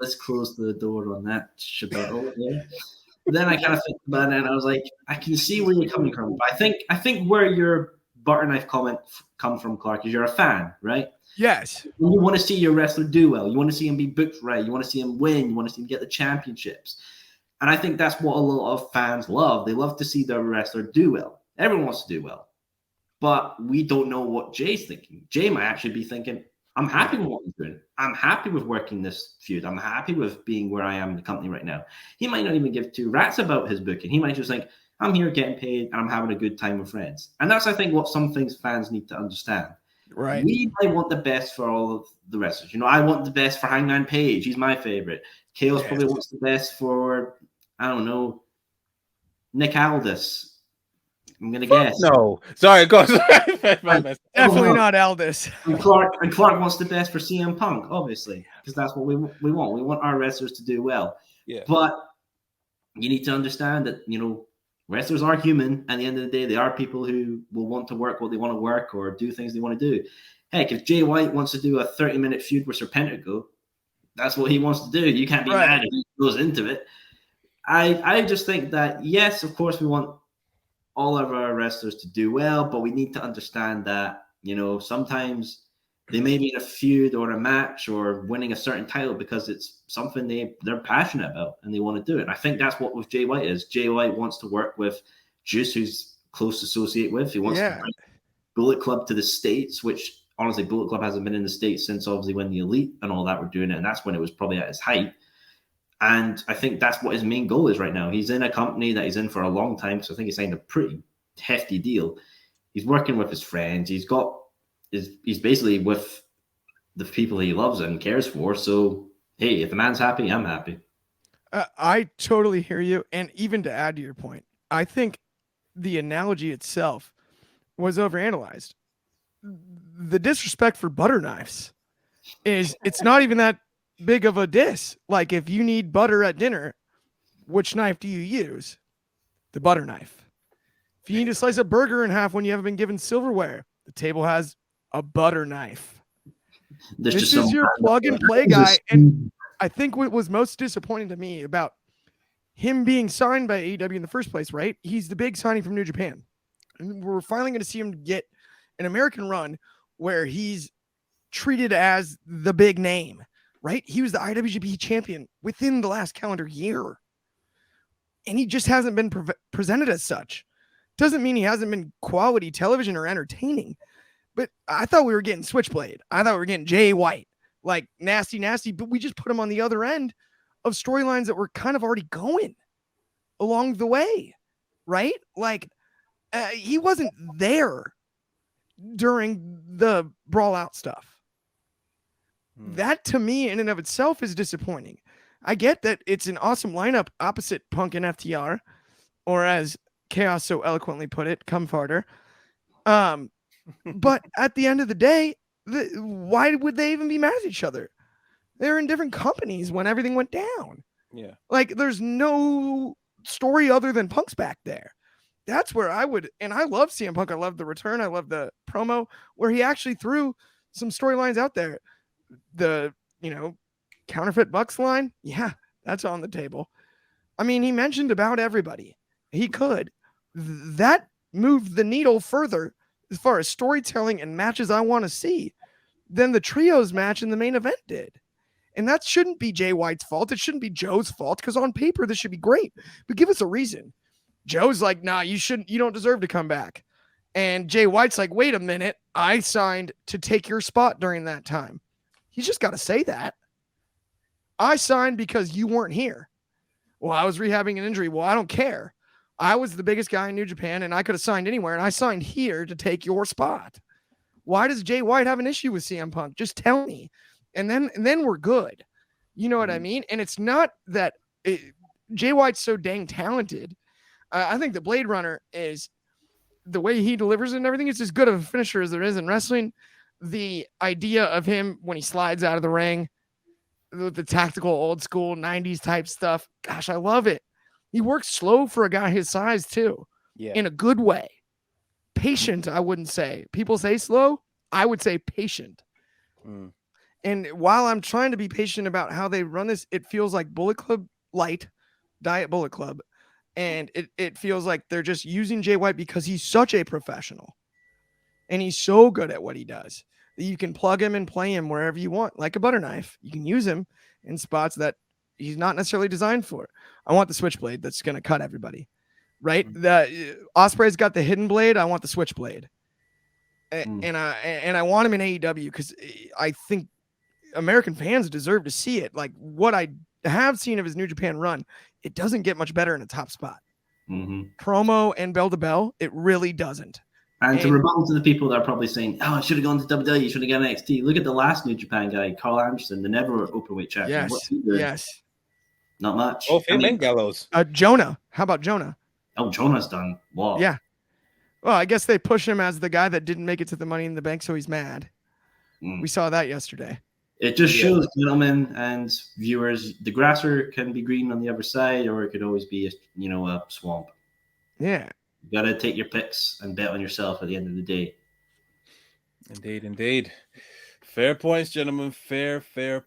Let's close the door on that shibboleth. Yeah. Then I kind of think about it, and I was like, I can see where you're coming from. But I think where your butter knife comment come from, Clark, is you're a fan, right? Yes. You want to see your wrestler do well. You want to see him be booked right. You want to see him win. You want to see him get the championships. And I think that's what a lot of fans love. They love to see their wrestler do well. Everyone wants to do well. But we don't know what Jay's thinking. Jay might actually be thinking, I'm happy with what I'm doing. I'm happy with working this feud. I'm happy with being where I am in the company right now. He might not even give two rats about his booking. He might just think, I'm here getting paid and I'm having a good time with friends. And that's, I think, what some things fans need to understand. Right. We might want the best for all of the wrestlers. You know, I want the best for Hangman Page. He's my favorite. Chaos probably wants the best for, I don't know, Nick Aldis. I'm gonna guess. No, sorry, go. Definitely not Aldis. And Clark wants the best for CM Punk, obviously, because that's what we want. We want our wrestlers to do well. Yeah. But you need to understand that, you know, wrestlers are human. At the end of the day, they are people who will want to work what they want to work or do things they want to do. Heck, if Jay White wants to do a 30-minute feud with Serpentico, that's what he wants to do. You can't be mad if he goes into it. I just think that, yes, of course, we want all of our wrestlers to do well, but we need to understand that, you know, sometimes they may be in a feud or a match or winning a certain title because it's something they're passionate about and they want to do it. And I think that's what with Jay White is. Jay White wants to work with Juice, who's close associate with. He wants to bring Bullet Club to the States, which honestly Bullet Club hasn't been in the States since obviously when the Elite and all that were doing it. And that's when it was probably at its height. And I think that's what his main goal is right now. He's in a company that he's in for a long time. So I think he signed a pretty hefty deal. He's working with his friends. He's basically with the people he loves and cares for. So, hey, if the man's happy, I'm happy. I totally hear you. And even to add to your point, I think the analogy itself was overanalyzed. The disrespect for butter knives is it's not even that big of a diss. Like, if you need butter at dinner, which knife do you use? The butter knife. If you need to slice a burger in half when you haven't been given silverware, the table has a butter knife. This is your plug and play guy. And I think what was most disappointing to me about him being signed by AEW in the first place, right? He's the big signing from New Japan. And we're finally going to see him get an American run where he's treated as the big name. Right? He was the IWGP champion within the last calendar year. And he just hasn't been presented as such. Doesn't mean he hasn't been quality television or entertaining. But I thought we were getting Switchblade. I thought we were getting Jay White. Like, nasty, but we just put him on the other end of storylines that were kind of already going along the way. Right? Like, he wasn't there during the Brawl Out stuff. That to me in and of itself is disappointing. I get that it's an awesome lineup opposite Punk and FTR, or as Chaos so eloquently put it, come farter. But at the end of the day, why would they even be mad at each other? They're in different companies when everything went down. Yeah. Like, there's no story other than Punk's back there. That's where I would, and I love CM Punk. I love the return. I love the promo where he actually threw some storylines out there. The, counterfeit Bucks line. Yeah, that's on the table. I mean, he mentioned about everybody. He could. That moved the needle further as far as storytelling and matches I want to see than the trios match in the main event did. And that shouldn't be Jay White's fault. It shouldn't be Joe's fault, because on paper, this should be great. But give us a reason. Joe's like, nah, you don't deserve to come back. And Jay White's like, wait a minute. I signed to take your spot during that time. He's just got to say that. I signed because you weren't here. Well, I was rehabbing an injury. Well, I don't care. I was the biggest guy in New Japan, and I could have signed anywhere, and I signed here to take your spot. Why does Jay White have an issue with CM Punk? Just tell me. And then we're good. You know what I mean? And it's not that Jay White's so dang talented. I think the Blade Runner is, the way he delivers and everything, is as good of a finisher as there is in wrestling. The idea of him when he slides out of the ring, the tactical old school 90s type stuff. Gosh, I love it. He works slow for a guy his size too. Yeah. In a good way. Patient, I wouldn't say. People say slow. I would say patient. And while I'm trying to be patient about how they run this, it feels like Bullet Club Light, Diet Bullet Club. And it feels like they're just using Jay White because he's such a professional. And he's so good at what he does that you can plug him and play him wherever you want, like a butter knife. You can use him in spots that he's not necessarily designed for. I want the switchblade that's going to cut everybody, right? The Ospreay's got the hidden blade. I want the switchblade. And I want him in AEW because I think American fans deserve to see it. Like, what I have seen of his New Japan run, it doesn't get much better in a top spot. Promo and bell to bell, it really doesn't. And to rebuttal to the people that are probably saying, "Oh, I should have gone to WWE, you should have gone to NXT." Look at the last New Japan guy, Carl Anderson, the never openweight champion. Yes. Not much. Oh, and Gallows. Jonah. How about Jonah? Oh, Jonah's done. Wow. Yeah. Well, I guess they push him as the guy that didn't make it to the Money in the Bank, so he's mad. We saw that yesterday. It just shows, gentlemen and viewers, the grasser can be green on the other side, or it could always be a swamp. Yeah. You got to take your picks and bet on yourself at the end of the day. Indeed. Fair points, gentlemen. Fair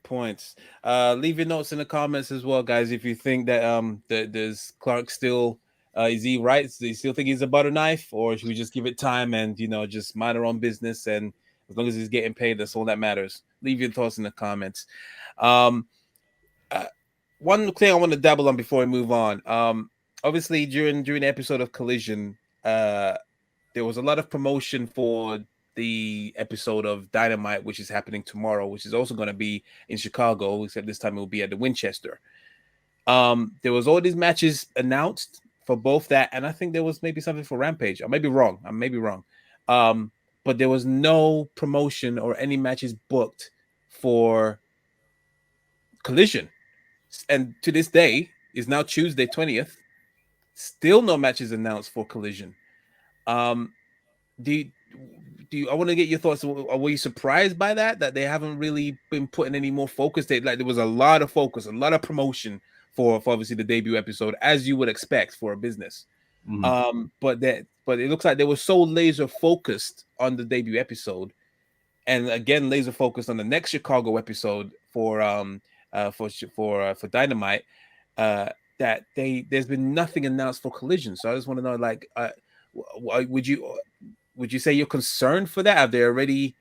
points. Leave your notes in the comments as well, guys. If you think that does Clark still is he right? Do you still think he's a butter knife, or should we just give it time and just mind our own business, and as long as he's getting paid, that's all that matters. Leave your thoughts in the comments. One thing I want to dabble on before we move on. Obviously, during the episode of Collision, there was a lot of promotion for the episode of Dynamite, which is happening tomorrow, which is also going to be in Chicago, except this time it will be at the Winchester. There was all these matches announced for both that, and I think there was maybe something for Rampage. I may be wrong. But there was no promotion or any matches booked for Collision. And to this day, is now Tuesday 20th. Still no matches announced for Collision. I want to get your thoughts. Were you surprised by that they haven't really been putting any more focus? There was a lot of focus, a lot of promotion for obviously the debut episode, as you would expect for a business. But it looks like they were so laser focused on the debut episode, and again laser focused on the next Chicago episode for Dynamite, that there's been nothing announced for Collision. So I just want to know, would you say you're concerned for that? Have they already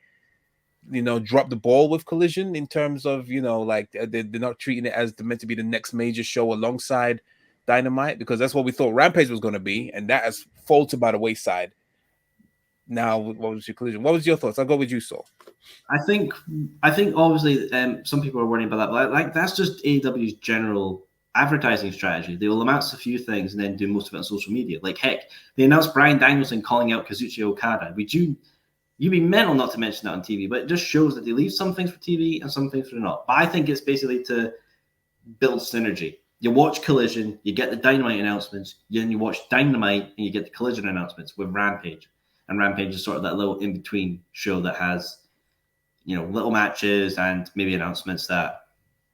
dropped the ball with Collision in terms of they're not treating it as meant to be the next major show alongside Dynamite, because that's what we thought Rampage was going to be, and that has faltered by the wayside. Now, what was your Collision? What was your thoughts? I'll go with you, Saul. I think obviously some people are worrying about that, but that's just AEW's general advertising strategy. They will announce a few things and then do most of it on social media. Like, heck, they announced Bryan Danielson calling out Kazuchika Okada. You'd be mental not to mention that on TV, but it just shows that they leave some things for TV and some things for not. But I think it's basically to build synergy. You watch Collision, you get the Dynamite announcements, then you watch Dynamite and you get the Collision announcements with Rampage. And Rampage is sort of that little in-between show that has, little matches and maybe announcements that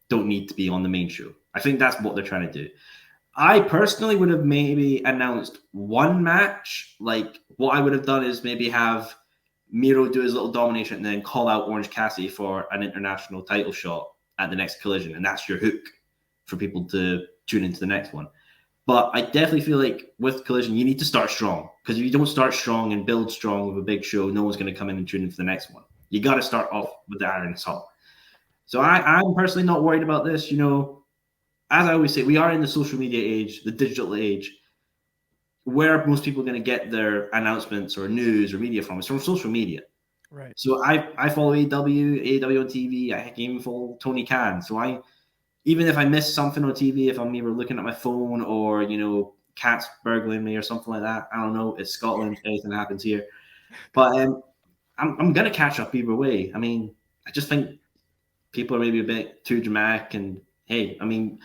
don't need to be on the main show. I think that's what they're trying to do. I personally would have maybe announced one match. Like, what I would have done is maybe have Miro do his little domination and then call out Orange Cassidy for an international title shot at the next Collision. And that's your hook for people to tune into the next one. But I definitely feel like with Collision, you need to start strong. Because if you don't start strong and build strong with a big show, no one's going to come in and tune into the next one. You got to start off with the iron assault. So I'm personally not worried about this. You know, as I always say, we are in the social media age, the digital age. Where are most people going to get their announcements or news or media from? It's from social media. Right. So I follow AEW on TV. I can even follow Tony Khan. So even if I miss something on TV, if I'm either looking at my phone or, you know, cats burgling me or something like that, I don't know. It's Scotland. Anything happens here. But I'm going to catch up either way. I mean, I just think people are maybe a bit too dramatic. And, hey, I mean,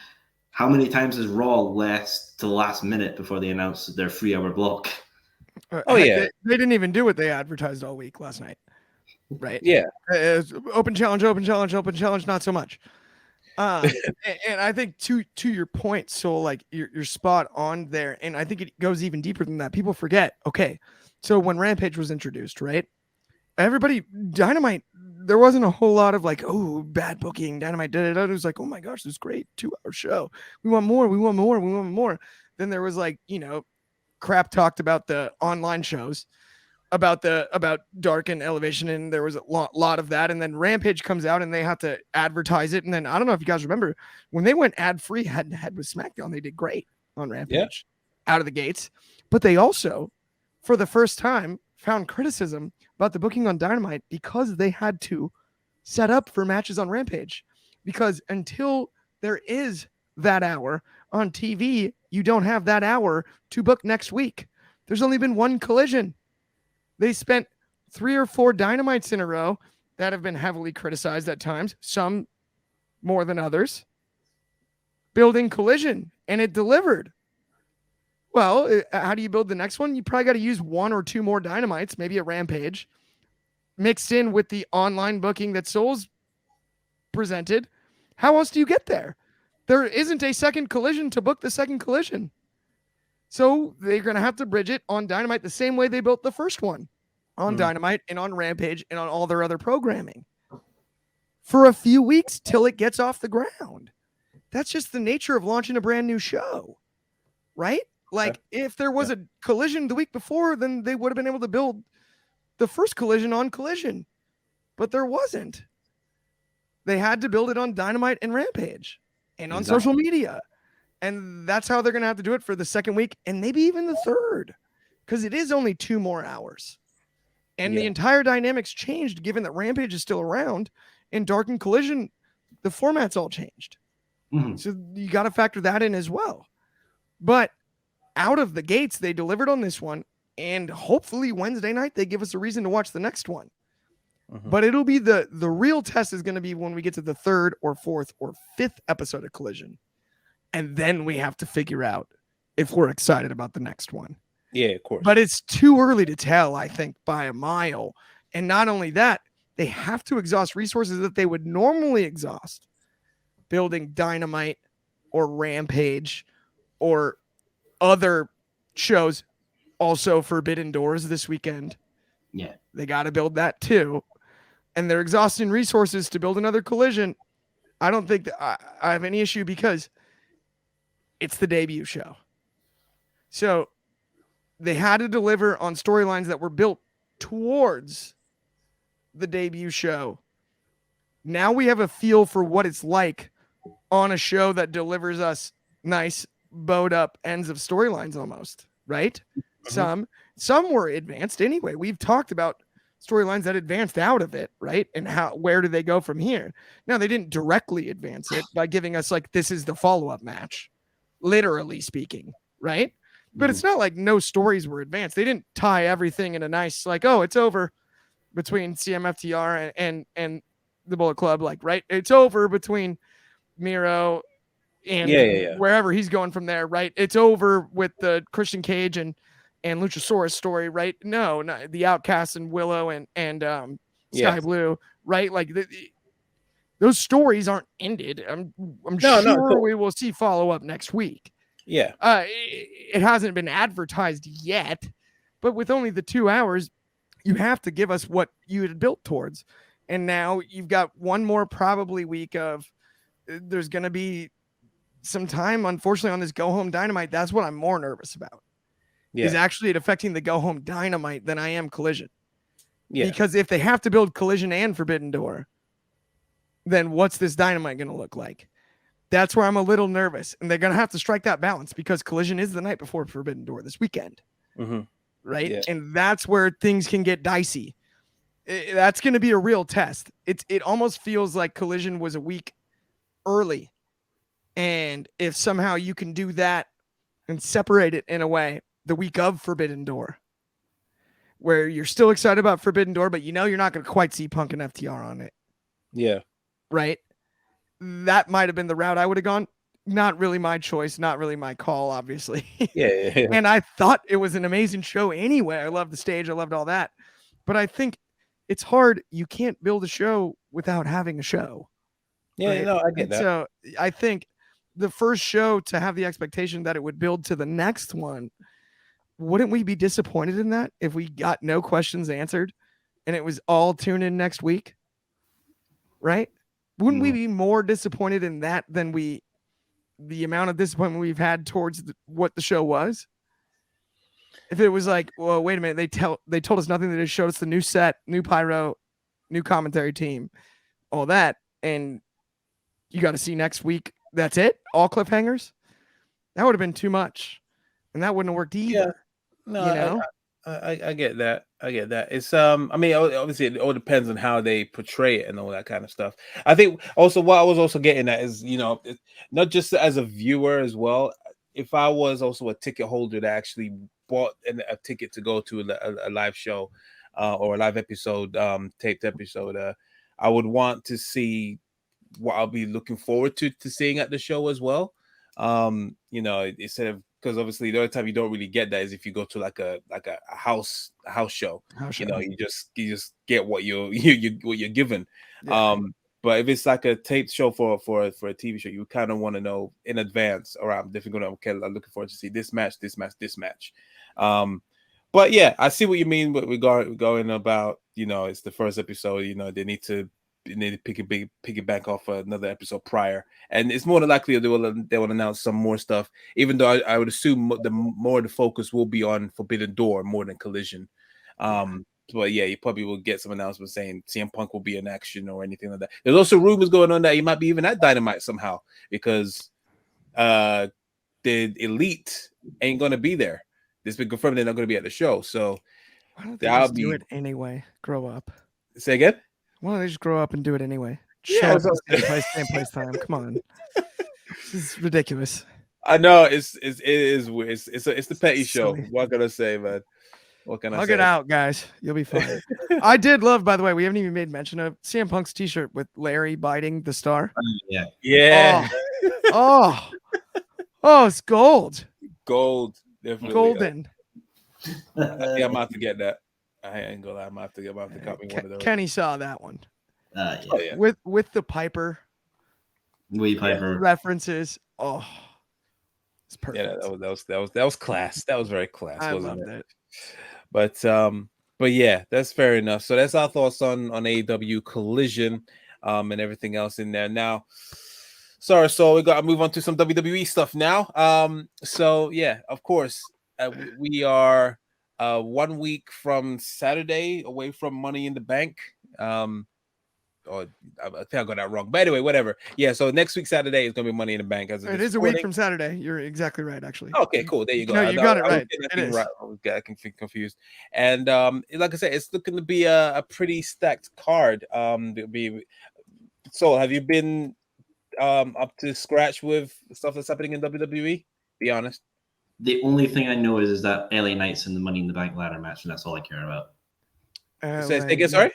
how many times has Raw left to the last minute before they announced their 3-hour block? Oh, yeah. They didn't even do what they advertised all week last night. Right. Yeah. Open challenge, not so much. And I think to your point, so like you're spot on there. And I think it goes even deeper than that. People forget. Okay. So when Rampage was introduced, right? Everybody, Dynamite, there wasn't a whole lot of like, oh, bad booking, Dynamite did it. It was like, oh my gosh, this is great. 2-hour show. We want more. Then there was like, you know, crap talked about the online shows, about Dark and Elevation, and there was a lot of that. And then Rampage comes out and they have to advertise it. And then I don't know if you guys remember when they went ad-free head to head with SmackDown, they did great on Rampage out of the gates. But they also, for the first time, found criticism about the booking on Dynamite because they had to set up for matches on Rampage. Because until there is that hour on TV, you don't have that hour to book next week. There's only been one Collision. They spent 3 or 4 Dynamites in a row that have been heavily criticized at times, some more than others, building Collision, and it delivered. Well, how do you build the next one? You probably got to use 1 or 2 more Dynamites, maybe a Rampage, mixed in with the online booking that Souls presented. How else do you get there? There isn't a second Collision to book the second Collision. So they're going to have to bridge it on Dynamite the same way they built the first one on Dynamite and on Rampage and on all their other programming for a few weeks till it gets off the ground. That's just the nature of launching a brand new show, right? Like if there was a Collision the week before, then they would have been able to build the first Collision on Collision, but there wasn't. They had to build it on Dynamite and Rampage and on social media. And that's how they're going to have to do it for the second week and maybe even the third, because it is only 2 more hours. And the entire dynamics changed given that Rampage is still around and Dark and Collision, the format's all changed. Mm-hmm. So you got to factor that in as well. But out of the gates, they delivered on this one. And hopefully Wednesday night, they give us a reason to watch the next one. Mm-hmm. But it'll be the real test is going to be when we get to the 3rd or 4th or 5th episode of Collision. And then we have to figure out if we're excited about the next one. Yeah, of course. But it's too early to tell, I think, by a mile. And not only that, they have to exhaust resources that they would normally exhaust. Building Dynamite or Rampage or other shows. Also Forbidden Doors this weekend. Yeah. They got to build that too. And they're exhausting resources to build another Collision. I don't think that I have any issue because it's the debut show. So they had to deliver on storylines that were built towards the debut show. Now we have a feel for what it's like on a show that delivers us nice bowed up ends of storylines almost, right? Mm-hmm. Some were advanced anyway. We've talked about storylines that advanced out of it, right? And where do they go from here? Now they didn't directly advance it by giving us like, this is the follow-up match. Literally speaking, right? But it's not like no stories were advanced. They didn't tie everything in a nice, like, oh, it's over between CMFTR and the Bullet Club, like, right? It's over between Miro and wherever he's going from there, right? It's over with the Christian Cage and Luchasaurus story, right? No, the Outcasts and Willow and Sky Blue, right? Like Those stories aren't ended. I'm No, sure we will see follow up next week. Yeah. It hasn't been advertised yet, but with only the 2 hours, you have to give us what you had built towards. And now you've got one more probably week of there's going to be some time, unfortunately, on this Go Home Dynamite. That's what I'm more nervous about. Is actually it affecting the Go Home Dynamite than I am Collision. Yeah. Because if they have to build Collision and Forbidden Door, then what's this Dynamite going to look like? That's where I'm a little nervous. And they're going to have to strike that balance because Collision is the night before Forbidden Door this weekend. Mm-hmm. Right? Yeah. And that's where things can get dicey. That's going to be a real test. It almost feels like Collision was a week early. And if somehow you can do that and separate it in a way, the week of Forbidden Door, where you're still excited about Forbidden Door, but you know you're not going to quite see Punk and FTR on it. Yeah. Right? That might have been the route I would have gone. Not really my choice, not really my call, obviously. Yeah. And I thought it was an amazing show anyway. I loved the stage. I loved all that. But I think it's hard. You can't build a show without having a show. Yeah, right? no, I get that. So I think the first show to have the expectation that it would build to the next one, wouldn't we be disappointed in that if we got no questions answered and it was all tune in next week? Right? Wouldn't we be more disappointed in that than the amount of disappointment we've had towards what the show was? If it was like, well, wait a minute, they told us nothing. They just showed us the new set, new pyro, new commentary team, all that, and you got to see next week. That's it, all cliffhangers. That would have been too much, and that wouldn't have worked either. Yeah. No, I get that. I get that. It's I mean, obviously it all depends on how they portray it and all that kind of stuff. I think also what I was also getting at is, not just as a viewer as well. If I was also a ticket holder that actually bought a ticket to go to a live show or a live episode, taped episode, I would want to see what I'll be looking forward to seeing at the show as well. Instead of, because obviously the only time you don't really get that is if you go to like a house show. You just get what you're given. Yeah. But if it's like a taped show for a TV show, you kind of want to know in advance. All right, I'm definitely I'm looking forward to see this match. But yeah, I see what you mean with going about. It's the first episode. They need to piggyback off another episode prior, and it's more than likely they will announce some more stuff. Even though I would assume the focus will be on Forbidden Door more than Collision. But yeah, you probably will get some announcements saying CM Punk will be in action or anything like that. There's also rumors going on that he might be even at Dynamite somehow because the Elite ain't going to be there. It's been confirmed they're not going to be at the show. So why don't they just do it anyway? Grow up. Say again? Why don't they just grow up and do it anyway? Yeah, same place time. Come on, this is ridiculous. I know it is weird. It's the petty show. Silly. What can I say, man? What can I say? Hug it out, guys. You'll be fine. I did love, by the way, we haven't even made mention of CM Punk's T-shirt with Larry biting the star. Yeah. Oh, it's gold. Gold, definitely. Golden. Yeah, I'm about to get that. I ain't gonna lie. I'm about to copy one of those. Kenny saw that one. Yeah. With the Piper. Piper references. Oh, it's perfect. Yeah, that was class. That was very class. I loved it. But yeah, that's fair enough. So that's our thoughts on AEW Collision, and everything else in there. Now, sorry, so we got to move on to some WWE stuff now. So yeah, of course, we are 1 week from Saturday away from Money in the Bank. Or I think I got that wrong. But anyway, whatever. Yeah, so next week Saturday is going to be Money in the Bank. It is a week from Saturday. You're exactly right, actually. Okay, cool. There you go. No, you got it right. I was getting confused. And like I said, it's looking to be a pretty stacked card. So have you been up to scratch with stuff that's happening in WWE? Be honest. The only thing I know is that LA Knight's in the Money in the Bank ladder match, and that's all I care about. Again, sorry?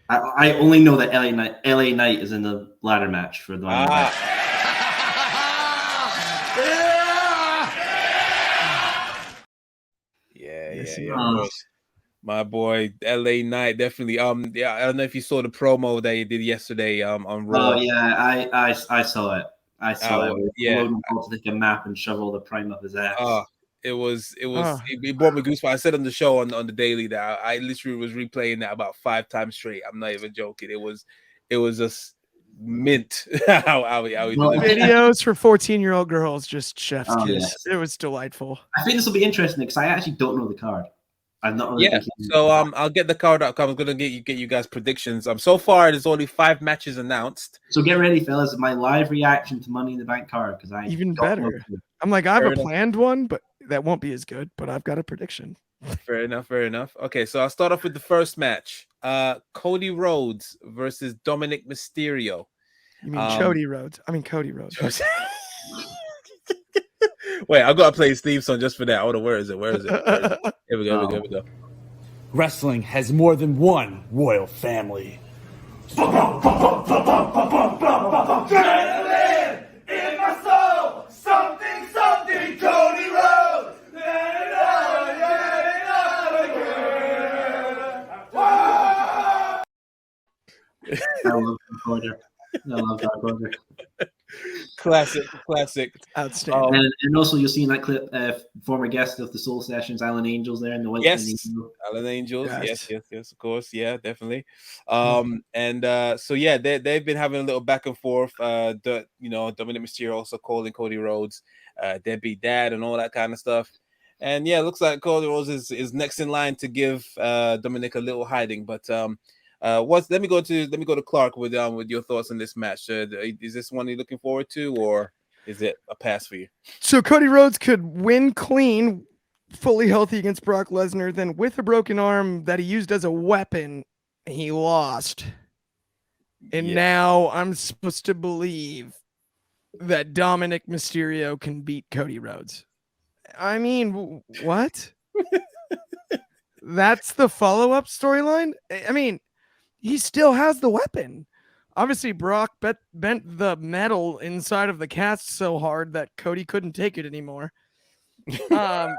I only know that LA Knight is in the ladder match for the Money in the Bank. Yeah. My boy, LA Knight, definitely. Yeah, I don't know if you saw the promo that he did yesterday. On Raw. Oh yeah, I saw it. I saw it. Yeah. Logan Paul to take a map and shove all the prime up his ass. It was Oh. it brought me goosebumps. I said on the show on the daily that I literally was replaying that about 5 times straight. I'm not even joking. It was just mint how he Well, delivered. Videos for 14-year-old girls, just chef's Oh, kiss. yes. It was delightful. I think this will be interesting because I actually don't know the card. I've not really been keeping So I'll get the card up. I'm gonna get you guys predictions. So far there's only 5 matches announced. So get ready, fellas. My live reaction to Money in the Bank card because I Even don't know. better. I'm like, I have Fair a enough. planned one, but that won't be as good. But I've got a prediction. Fair enough. Okay, so I'll start off with the first match. Cody Rhodes versus Dominic Mysterio. You mean Cody Rhodes? I mean Cody Rhodes. Wait, I gotta play his theme song just for that. Hold on, where is it? Here we go. Wrestling has more than one royal family. I love Dark Order. Classic. Outstanding. And also you'll see in that clip former guest of the Soul Sessions, Alan Angels there in the white. Alan Angels. Yes. Yes, of course. Yeah, definitely. So yeah, they've been having a little back and forth. Dominic Mysterio also calling Cody Rhodes deadbeat dad and all that kind of stuff. And yeah, it looks like Cody Rhodes is next in line to give Dominic a little hiding. But let me go to Clark with your thoughts on this match. Is this one you're looking forward to, or is it a pass for you? So Cody Rhodes could win clean, fully healthy against Brock Lesnar. Then with a broken arm that he used as a weapon, he lost. And now I'm supposed to believe that Dominic Mysterio can beat Cody Rhodes. I mean, what? That's the follow-up storyline? I mean, he still has the weapon. Obviously, Brock bent the metal inside of the cast so hard that Cody couldn't take it anymore. And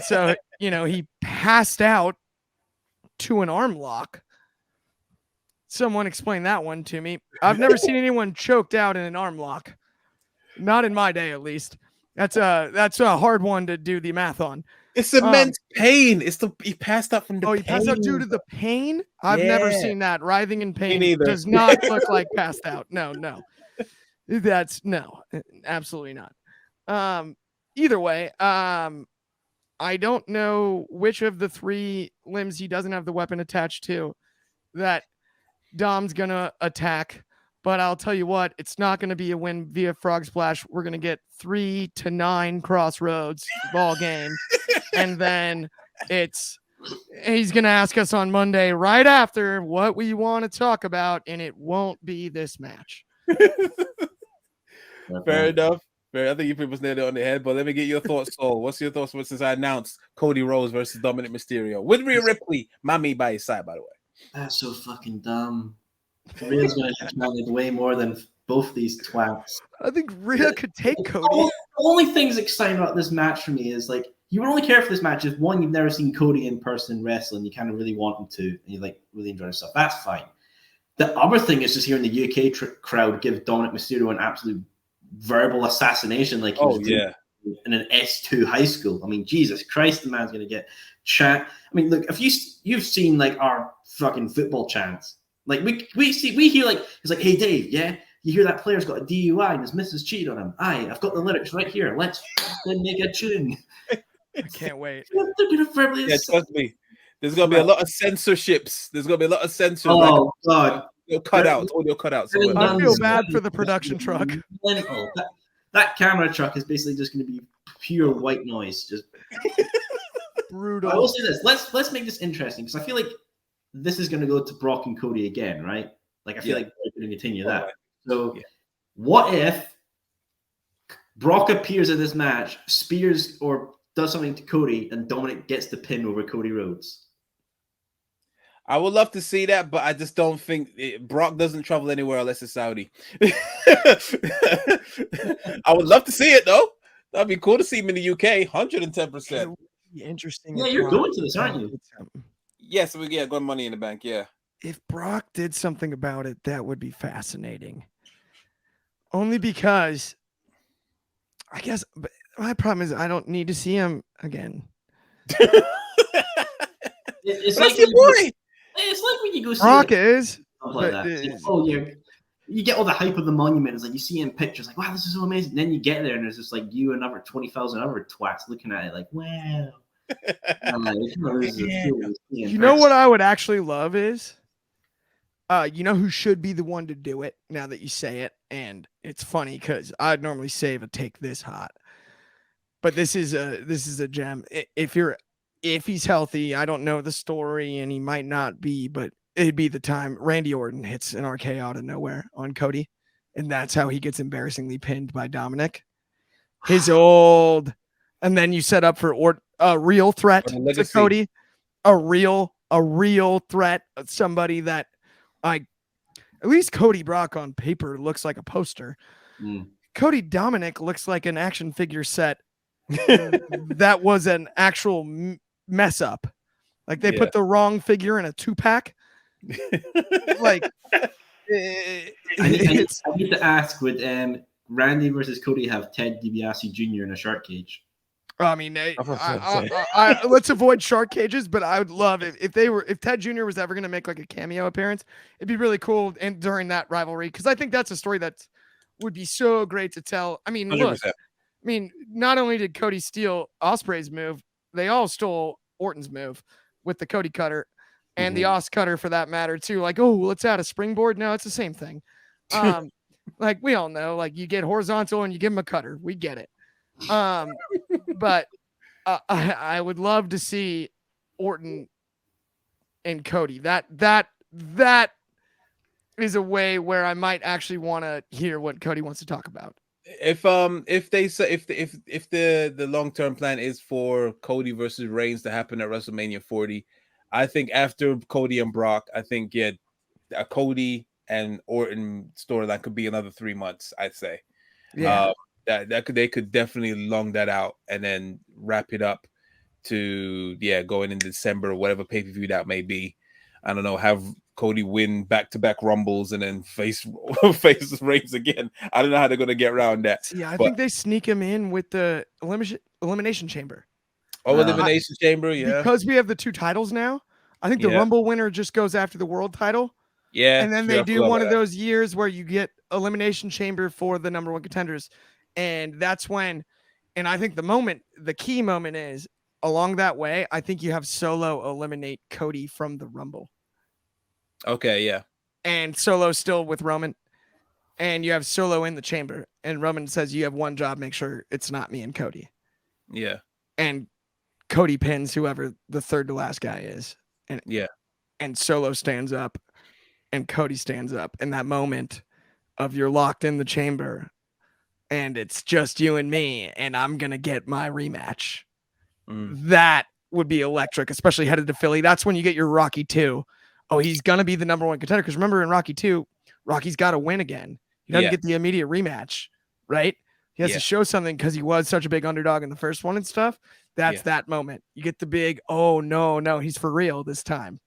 so, he passed out to an arm lock. Someone explain that one to me. I've never seen anyone choked out in an arm lock. Not in my day, at least. That's a hard one to do the math on. It's immense pain. He passed out from the pain. He passed out due to the pain? I've never seen that. Writhing in pain does not look like passed out. No. That's no, absolutely not. Either way, I don't know which of the 3 limbs he doesn't have the weapon attached to that Dom's gonna attack. But I'll tell you what, it's not going to be a win via Frog Splash. We're going to get 3 to 9 crossroads ball game. And then he's going to ask us on Monday right after what we want to talk about. And it won't be this match. Fair enough. I think you pretty much nailed it on the head, but let me get your thoughts, Saul. What's your thoughts since I announced Cody Rhodes versus Dominic Mysterio with Rhea Ripley, mommy by his side, by the way? That's so fucking dumb. Rhea's going to command way more than both these twats. I think Rhea could take Cody. The only things exciting about this match for me is like you would only care for this match if one, you've never seen Cody in person wrestling, you kind of really want him to, and you like really enjoy stuff. That's fine. The other thing is just hearing the UK crowd give Dominic Mysterio an absolute verbal assassination, like he was doing in an S2 high school. I mean, Jesus Christ, the man's going to get chant. I mean, look, if you've seen like our fucking football chants. Like we hear like it's like, hey Dave, yeah, you hear that player's got a DUI and his missus cheated on him. I've got the lyrics right here. Let's make a tune. I can't wait. Trust me. There's gonna be a lot of censorships. There's gonna be a lot of censors. Oh God, audio cutouts. I feel bad for the production truck. That camera truck is basically just going to be pure white noise. Just brutal. I will say this. Let's make this interesting because I feel like this is going to go to Brock and Cody again, right? Like I feel like we're going to continue that. So what if Brock appears in this match, spears or does something to Cody, and Dominic gets the pin over Cody Rhodes? I would love to see that, but I just don't think Brock doesn't travel anywhere unless it's Saudi. I would love to see it though. That'd be cool to see him in the UK. 110%. Interesting. Yeah, you're going to this, aren't you? Yes, we got Money in the Bank. Yeah. If Brock did something about it, that would be fascinating. Only because I guess but my problem is I don't need to see him again. It's That's like your boy. it's like when you go see Brock like, is, stuff like but that. It's like, oh yeah, you get all the hype of the monument. It's like you see in pictures, like wow, this is so amazing. And then you get there, and there's just like you and over 20,000 other twats looking at it, like wow. You know what I would actually love is, you know who should be the one to do it now that you say it, and it's funny because I'd normally save a take this hot, but this is a gem. If he's healthy, I don't know the story, and he might not be, but it'd be the time Randy Orton hits an RKO out of nowhere on Cody, and that's how he gets embarrassingly pinned by Dominic. His old, and then you set up for a real threat to Cody, a real threat, somebody that at least Cody Brock on paper looks like a poster. Cody Dominic looks like an action figure set that was an actual mess up. Like they put the wrong figure in a 2-pack. Like I need to ask, would Randy versus Cody have Ted DiBiase Jr. in a shark cage? I mean, let's avoid shark cages, but I would love if Ted Jr. was ever going to make like a cameo appearance, it'd be really cool. And during that rivalry, because I think that's a story that would be so great to tell. I mean, 100%. look, not only did Cody steal Ospreay's move, they all stole Orton's move with the Cody cutter and the Os cutter for that matter too. Like, oh, let's add a springboard. No, it's the same thing. Like we all know, like you get horizontal and you give him a cutter. We get it. But I would love to see Orton and Cody. That is a way where I might actually want to hear what Cody wants to talk about. If they say if the long-term plan is for Cody versus Reigns to happen at WrestleMania 40, I think after Cody and Brock, I think a Cody and Orton storyline could be another 3 months. I'd say, they could definitely long that out and then wrap it up to going in December or whatever pay-per-view that may be. I don't know, have Cody win back-to-back Rumbles and then face Reigns again. I don't know how they're going to get around that. Yeah, I think they sneak him in with the Elimination Chamber. Elimination Chamber, yeah. Because we have the 2 titles now, I think the Rumble winner just goes after the world title. Yeah. And then they do one of those years where you get Elimination Chamber for the number 1 contenders. And that's when, and I think the key moment is along that way, I think you have Solo eliminate Cody from the Rumble. Okay, yeah. And Solo still with Roman. And you have Solo in the chamber. And Roman says, you have one job, make sure it's not me and Cody. Yeah. And Cody pins whoever the third to last guy is. And and Solo stands up and Cody stands up. And that moment of you're locked in the chamber and it's just you and me and I'm going to get my rematch. That would be electric, especially headed to Philly. That's when you get your Rocky 2. Oh, he's going to be the number 1 contender. Because remember in Rocky 2, Rocky's got to win again. He doesn't get the immediate rematch, right? He has to show something because he was such a big underdog in the first one and stuff. That's that moment. You get the big, oh, no, he's for real this time.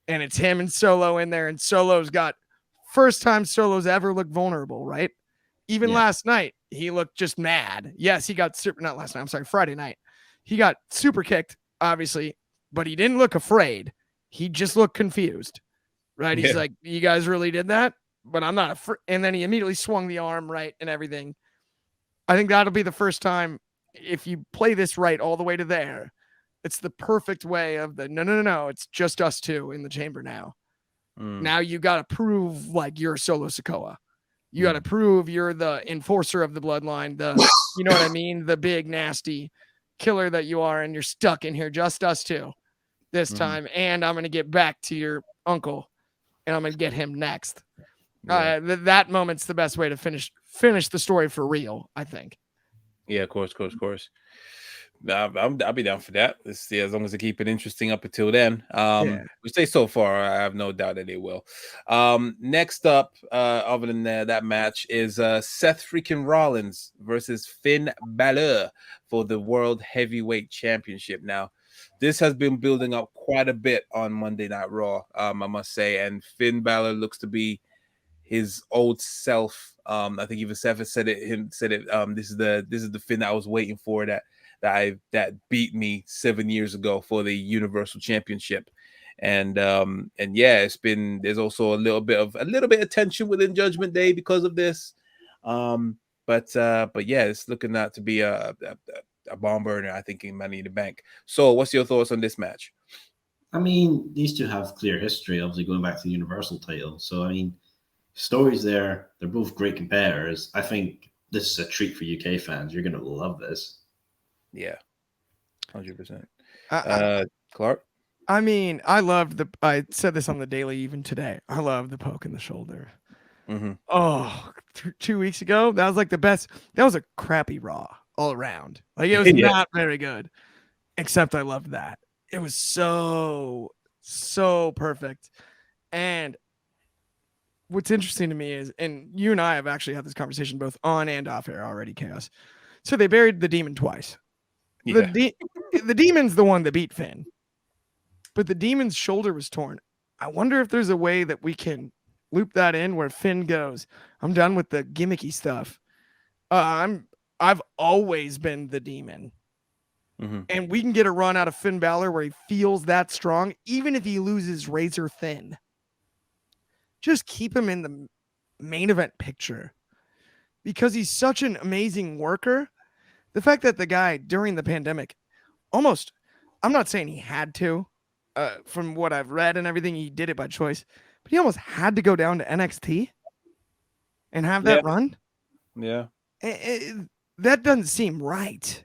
And it's him and Solo in there. And Solo's got first time Solo's ever looked vulnerable, right? Even last night, he looked just mad. Yes, he got not last night. I'm sorry, Friday night. He got super kicked, obviously, but he didn't look afraid. He just looked confused, right? He's like, you guys really did that? But I'm not afraid. And then he immediately swung the arm right and everything. I think that'll be the first time if you play this right all the way to there. It's the perfect way of the no. It's just us two in the chamber now. Now you got to prove like you're Solo Sikoa. You got to prove you're the enforcer of the bloodline. You know what I mean? The big nasty killer that you are, and you're stuck in here, just us two this time. And I'm going to get back to your uncle and I'm going to get him next. That moment's the best way to finish the story for real, I think. Yeah, of course. I'll be down for that. As long as they keep it interesting up until then. We say so far, I have no doubt that they will. Next up, other than that match, is Seth freaking Rollins versus Finn Balor for the World Heavyweight Championship. Now, this has been building up quite a bit on Monday Night Raw, I must say, and Finn Balor looks to be his old self. I think even Seth has said it. This is the Finn that I was waiting for, that beat me 7 years ago for the Universal Championship. And yeah, there's also a little bit of tension within Judgment Day because of this. But yeah, it's looking out to be a bomb burner, I think, in Money in the Bank. So what's your thoughts on this match? I mean, these two have clear history, obviously going back to the Universal title. So I mean, stories there. They're both great competitors. I think this is a treat for UK fans. You're gonna love this. Yeah, 100%. Clark. I mean, I said this on the daily even today. I love the poke in the shoulder. Mm-hmm. Oh, 2 weeks ago, that was like the best. That was a crappy Raw all around. Like, it was Yeah. not very good, except I loved that. It was so perfect. And what's interesting to me is, and you and I have actually had this conversation both on and off air already, Chaos. So they buried the demon twice. Yeah. The demon's the one that beat Finn, but the demon's shoulder was torn. I wonder if there's a way that we can loop that in where Finn goes, I'm done with the gimmicky stuff. I've always been the demon. Mm-hmm. And we can get a run out of Finn Balor where he feels that strong, even if he loses razor thin. Just keep him in the main event picture because he's such an amazing worker. The fact that the guy during the pandemic almost, I'm not saying he had to, from what I've read and everything, he did it by choice, but he almost had to go down to NXT and have that run. Yeah. That doesn't seem right.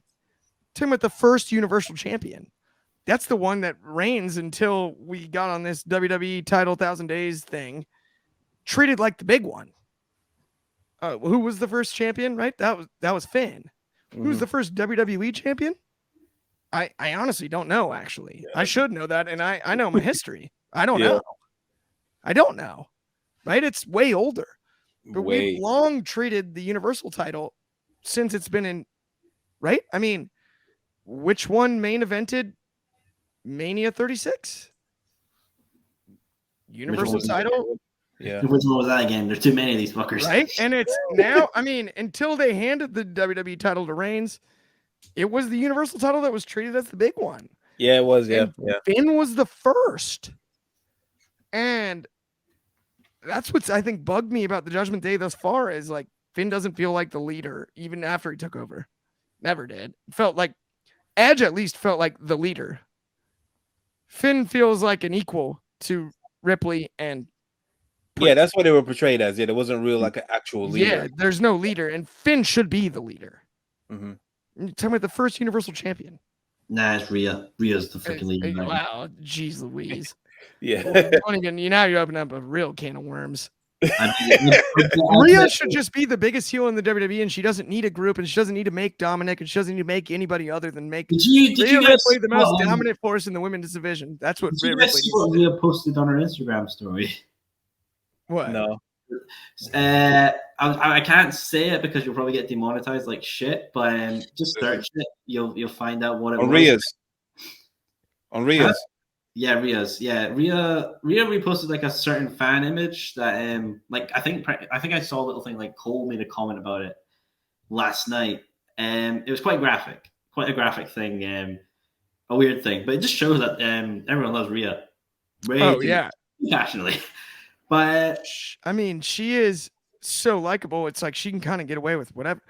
Talking about the first Universal Champion. That's the one that reigns until we got on this WWE title 1,000 days thing. Treated like the big one. Who was the first champion, right? That was Finn. Mm-hmm. Who's the first WWE champion? I honestly don't know, actually. Yeah. I should know that, and I know my history. I don't know. I don't know. Right? It's way older. But we've long treated the Universal title since it's been in, right? I mean, which one main evented Mania 36? Universal title? Yeah. Which one was that again? There's too many of these fuckers. Right? And it's now, I mean, until they handed the WWE title to Reigns, it was the Universal title that was treated as the big one. Yeah, it was. Yeah. Finn was the first. And that's what's, I think, bugged me about the Judgment Day thus far is like Finn doesn't feel like the leader even after he took over. Never did. Felt like Edge at least felt like the leader. Finn feels like an equal to Ripley and Prince. Yeah, that's what they were portrayed as. Yeah, there wasn't real like an actual leader. Yeah, there's no leader, and Finn should be the leader. Mm-hmm. You're talking about the first Universal Champion. Nah, it's Rhea. Rhea's the freaking leader. Wow, jeez Louise. Yeah. Now you open up a real can of worms. Rhea should just be the biggest heel in the WWE, and she doesn't need a group, and she doesn't need to make Dominic, and she doesn't need to make anybody other than make Rhea Ripley the most dominant force in the women's division. That's what Rhea Ripley needs to do. Rhea posted on her Instagram story. What? No. I can't say it because you'll probably get demonetized like shit, but just search it. You'll find out what it was. On Rhea's. Yeah, Rhea's. Yeah, Rhea reposted like a certain fan image that like I think I saw a little thing like Cole made a comment about it last night. It was quite graphic, quite a graphic thing, a weird thing, but it just shows that everyone loves Rhea. Passionately. But I mean, she is so likable. It's like she can kind of get away with whatever.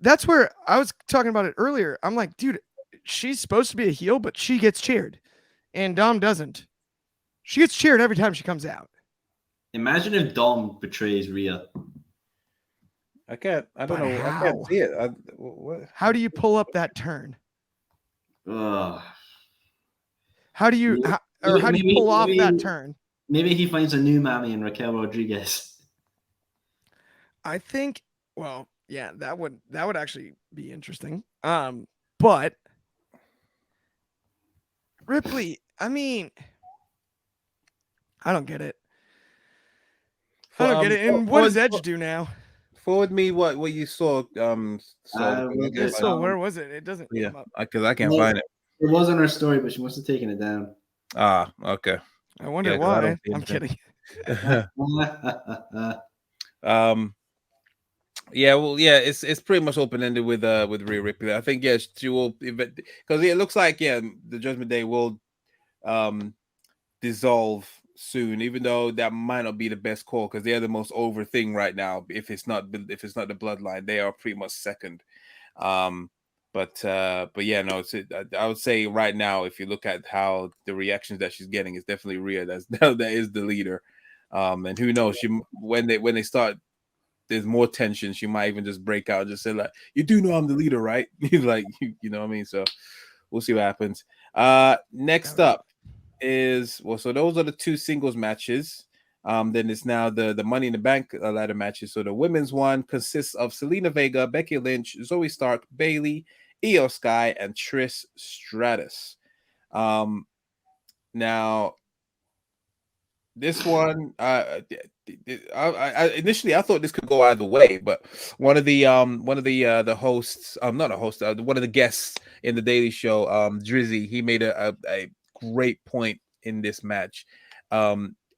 That's where I was talking about it earlier. I'm like, dude, she's supposed to be a heel, but she gets cheered. And Dom doesn't. She gets cheered every time she comes out. Imagine if Dom betrays Rhea. I don't know. I can't see it. How do you pull up that turn? How do you pull off that turn? Maybe he finds a new mammy in Raquel Rodriguez. I think, well, yeah, that would actually be interesting. But Ripley, I mean, I don't get it. And what does Edge do now? Forward me what you saw. Where was it? It doesn't come up. Because I can't find it. It was on her story, but she must have taken it down. Ah, okay. I wonder Yeah, 'cause I why. don't see I'm anything. kidding. Yeah, well, yeah, it's pretty much open ended with Rhea Ripley. I think she will, because it looks like the Judgment Day will dissolve soon, even though that might not be the best call because they're the most over thing right now. If it's not the Bloodline, they are pretty much second. But yeah, no, I would say right now, if you look at how the reactions that she's getting, it's definitely Rhea that is the leader. And who knows, when they start, there's more tension, she might even just break out and just say like, "You do know I'm the leader, right?" Like you know what I mean. So we'll see what happens. Next up is so those are the two singles matches. Then it's now the Money in the Bank ladder matches. So the women's one consists of Selena Vega, Becky Lynch, Zoe Stark, Bayley, Io Sky, and Trish Stratus. Now this one, initially I thought this could go either way, but one of the hosts, not a host, one of the guests in the Daily Show, Drizzy, he made a great point in this match.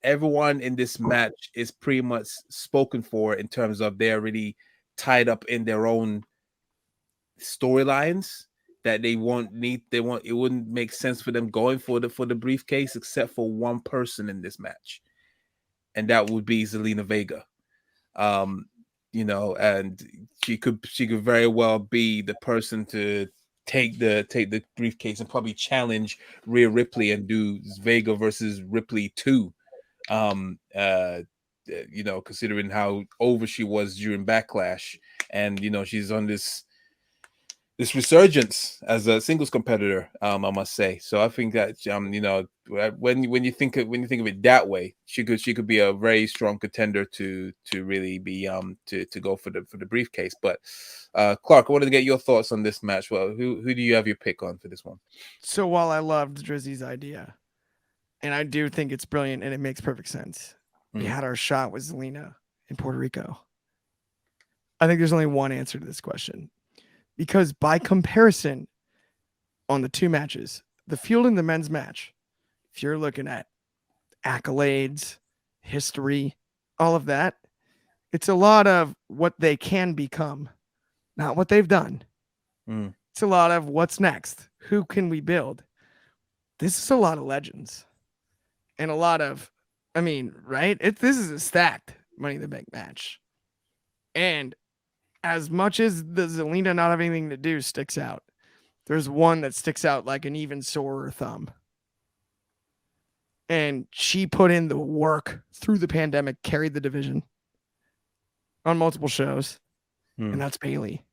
Everyone in this match is pretty much spoken for in terms of they're really tied up in their own storylines that it wouldn't make sense for them going for the briefcase except for one person in this match, and that would be Zelina Vega. And she could very well be the person to take the briefcase and probably challenge Rhea Ripley and do Vega versus Ripley 2. Considering how over she was during Backlash, and she's on this resurgence as a singles competitor, I must say. So I think that when you think of it that way, she could be a very strong contender to really be to go for the briefcase. But Clark, I wanted to get your thoughts on this match. Well, who do you have your pick on for this one? So while I loved Drizzy's idea, and I do think it's brilliant and it makes perfect sense, we had our shot with Zelina in Puerto Rico. I think there's only one answer to this question. Because by comparison, on the two matches, the field in the men's match, if you're looking at accolades, history, all of that, it's a lot of what they can become, not what they've done. It's a lot of what's next. Who can we build? This is a lot of legends. And a lot of, right? This is a stacked Money in the Bank match. And as much as the Zelina not having anything to do sticks out, there's one that sticks out like an even sorer thumb. And she put in the work through the pandemic, carried the division on multiple shows, and that's Bayley.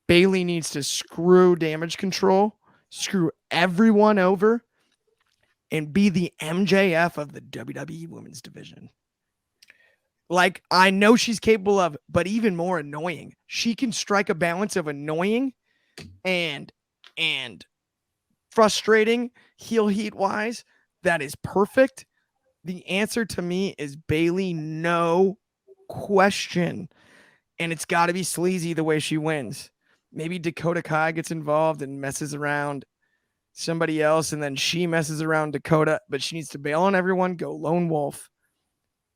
Bayley needs to screw Damage Control, screw everyone over, and be the MJF of the WWE Women's Division. Like, I know she's capable of, but even more annoying. She can strike a balance of annoying and frustrating heel heat wise. That is perfect. The answer to me is Bayley, no question. And it's got to be sleazy the way she wins. Maybe Dakota Kai gets involved and messes around somebody else, and then she messes around Dakota, but she needs to bail on everyone, go lone wolf,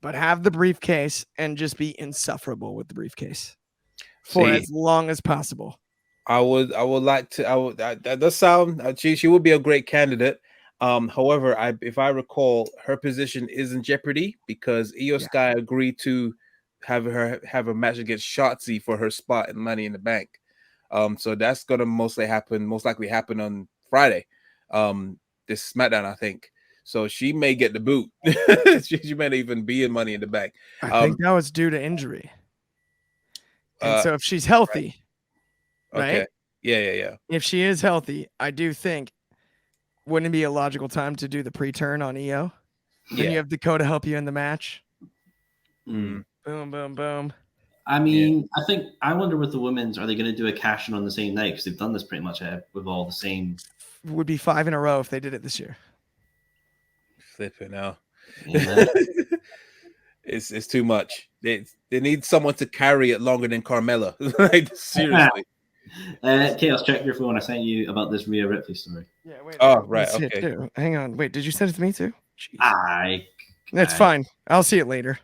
but have the briefcase and just be insufferable with the briefcase for as long as possible. I would like to. That does sound. She would be a great candidate. However, if I recall, her position is in jeopardy because Io Sky agreed to have a match against Shotzi for her spot in Money in the Bank. So that's gonna most likely happen on Friday. This SmackDown, I think. So she may get the boot. she may not even be in Money in the Bank. I think that was due to injury. And so if she's healthy, right? Okay. Yeah. If she is healthy, I do think wouldn't it be a logical time to do the pre-turn on Io? Then you have Dakota help you in the match. Boom, boom, boom. I mean, I wonder with the women's, are they going to do a cash in on the same night? Because they've done this pretty much with all the same. Would be 5 in a row if they did it this year. Flipping out. It's too much. They need someone to carry it longer than Carmella. Like, seriously. Chaos, check your phone. I sent you about this Rhea Ripley story. Yeah, wait. Oh, Let me right, see it okay. too. Hang on. Wait, did you send it to me too? Jeez. That's Aye. fine. I'll see it later.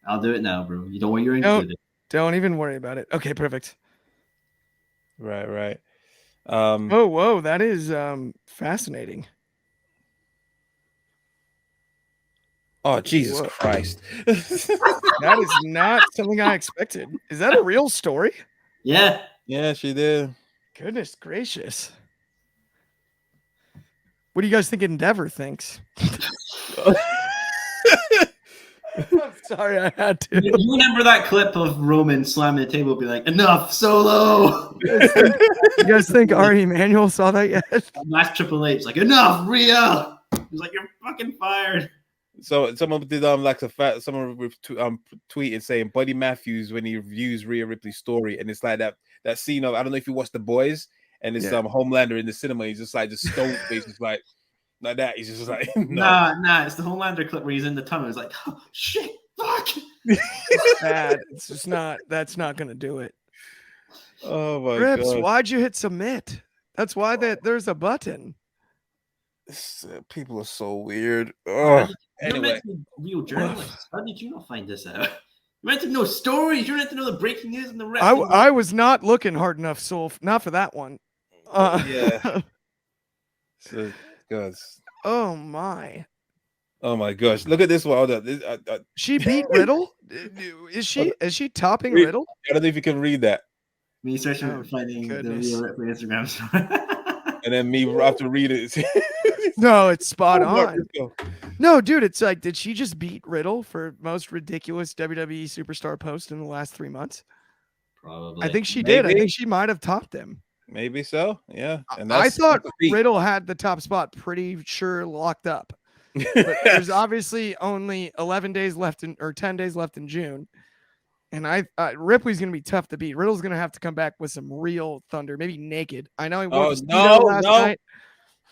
I'll do it now, bro. You don't want you're Nope. included. Don't even worry about it. Okay, perfect. Right. Whoa, that is fascinating. Oh, Jesus Whoa. Christ. That is not something I expected. Is that a real story? Yeah. Yeah, she did. Goodness gracious. What do you guys think Endeavor thinks? I'm sorry, I had to. You remember that clip of Roman slamming the table, be like, "Enough, Solo." You guys think Ari Emanuel saw that yet? Last Triple H, like, "Enough, Rhea." He's like, "You're fucking fired." So someone did someone tweeted saying Buddy Matthews when he reviews Rhea Ripley's story, and it's like that scene of, I don't know if you watched The Boys, and it's Homelander in the cinema. He's just like stone face, just like that. He's just like no. Nah. It's the Homelander clip where he's in the tunnel. He's like, "Oh, shit, fuck." Bad. It's just not. That's not gonna do it. Oh my Rips, god! why'd you hit submit? That's why there's a button. People are so weird. Oh. You're meant to be real journalists. How did you not find this out? You're meant to know stories. You're meant to know the breaking news and the rest. I was not looking hard enough, Soul. Not for that one. Yeah. So, God. Oh my. Oh my gosh! Look at this one. Hold on. She beat Riddle. Is she topping Riddle? I don't know if you can read that. Me searching finding goodness. the Rhea Ripley Instagram story. And then me have to read it. No, it's spot Oh, on. No, dude, it's like, did she just beat Riddle for most ridiculous WWE superstar post in the last 3 months? Probably. I think she did. I think she might have topped him. Maybe so. Yeah. And I thought Riddle had the top spot pretty sure locked up. But there's obviously only 11 days left or 10 days left in June. And Ripley's going to be tough to beat. Riddle's going to have to come back with some real thunder, maybe naked. I know he won last night,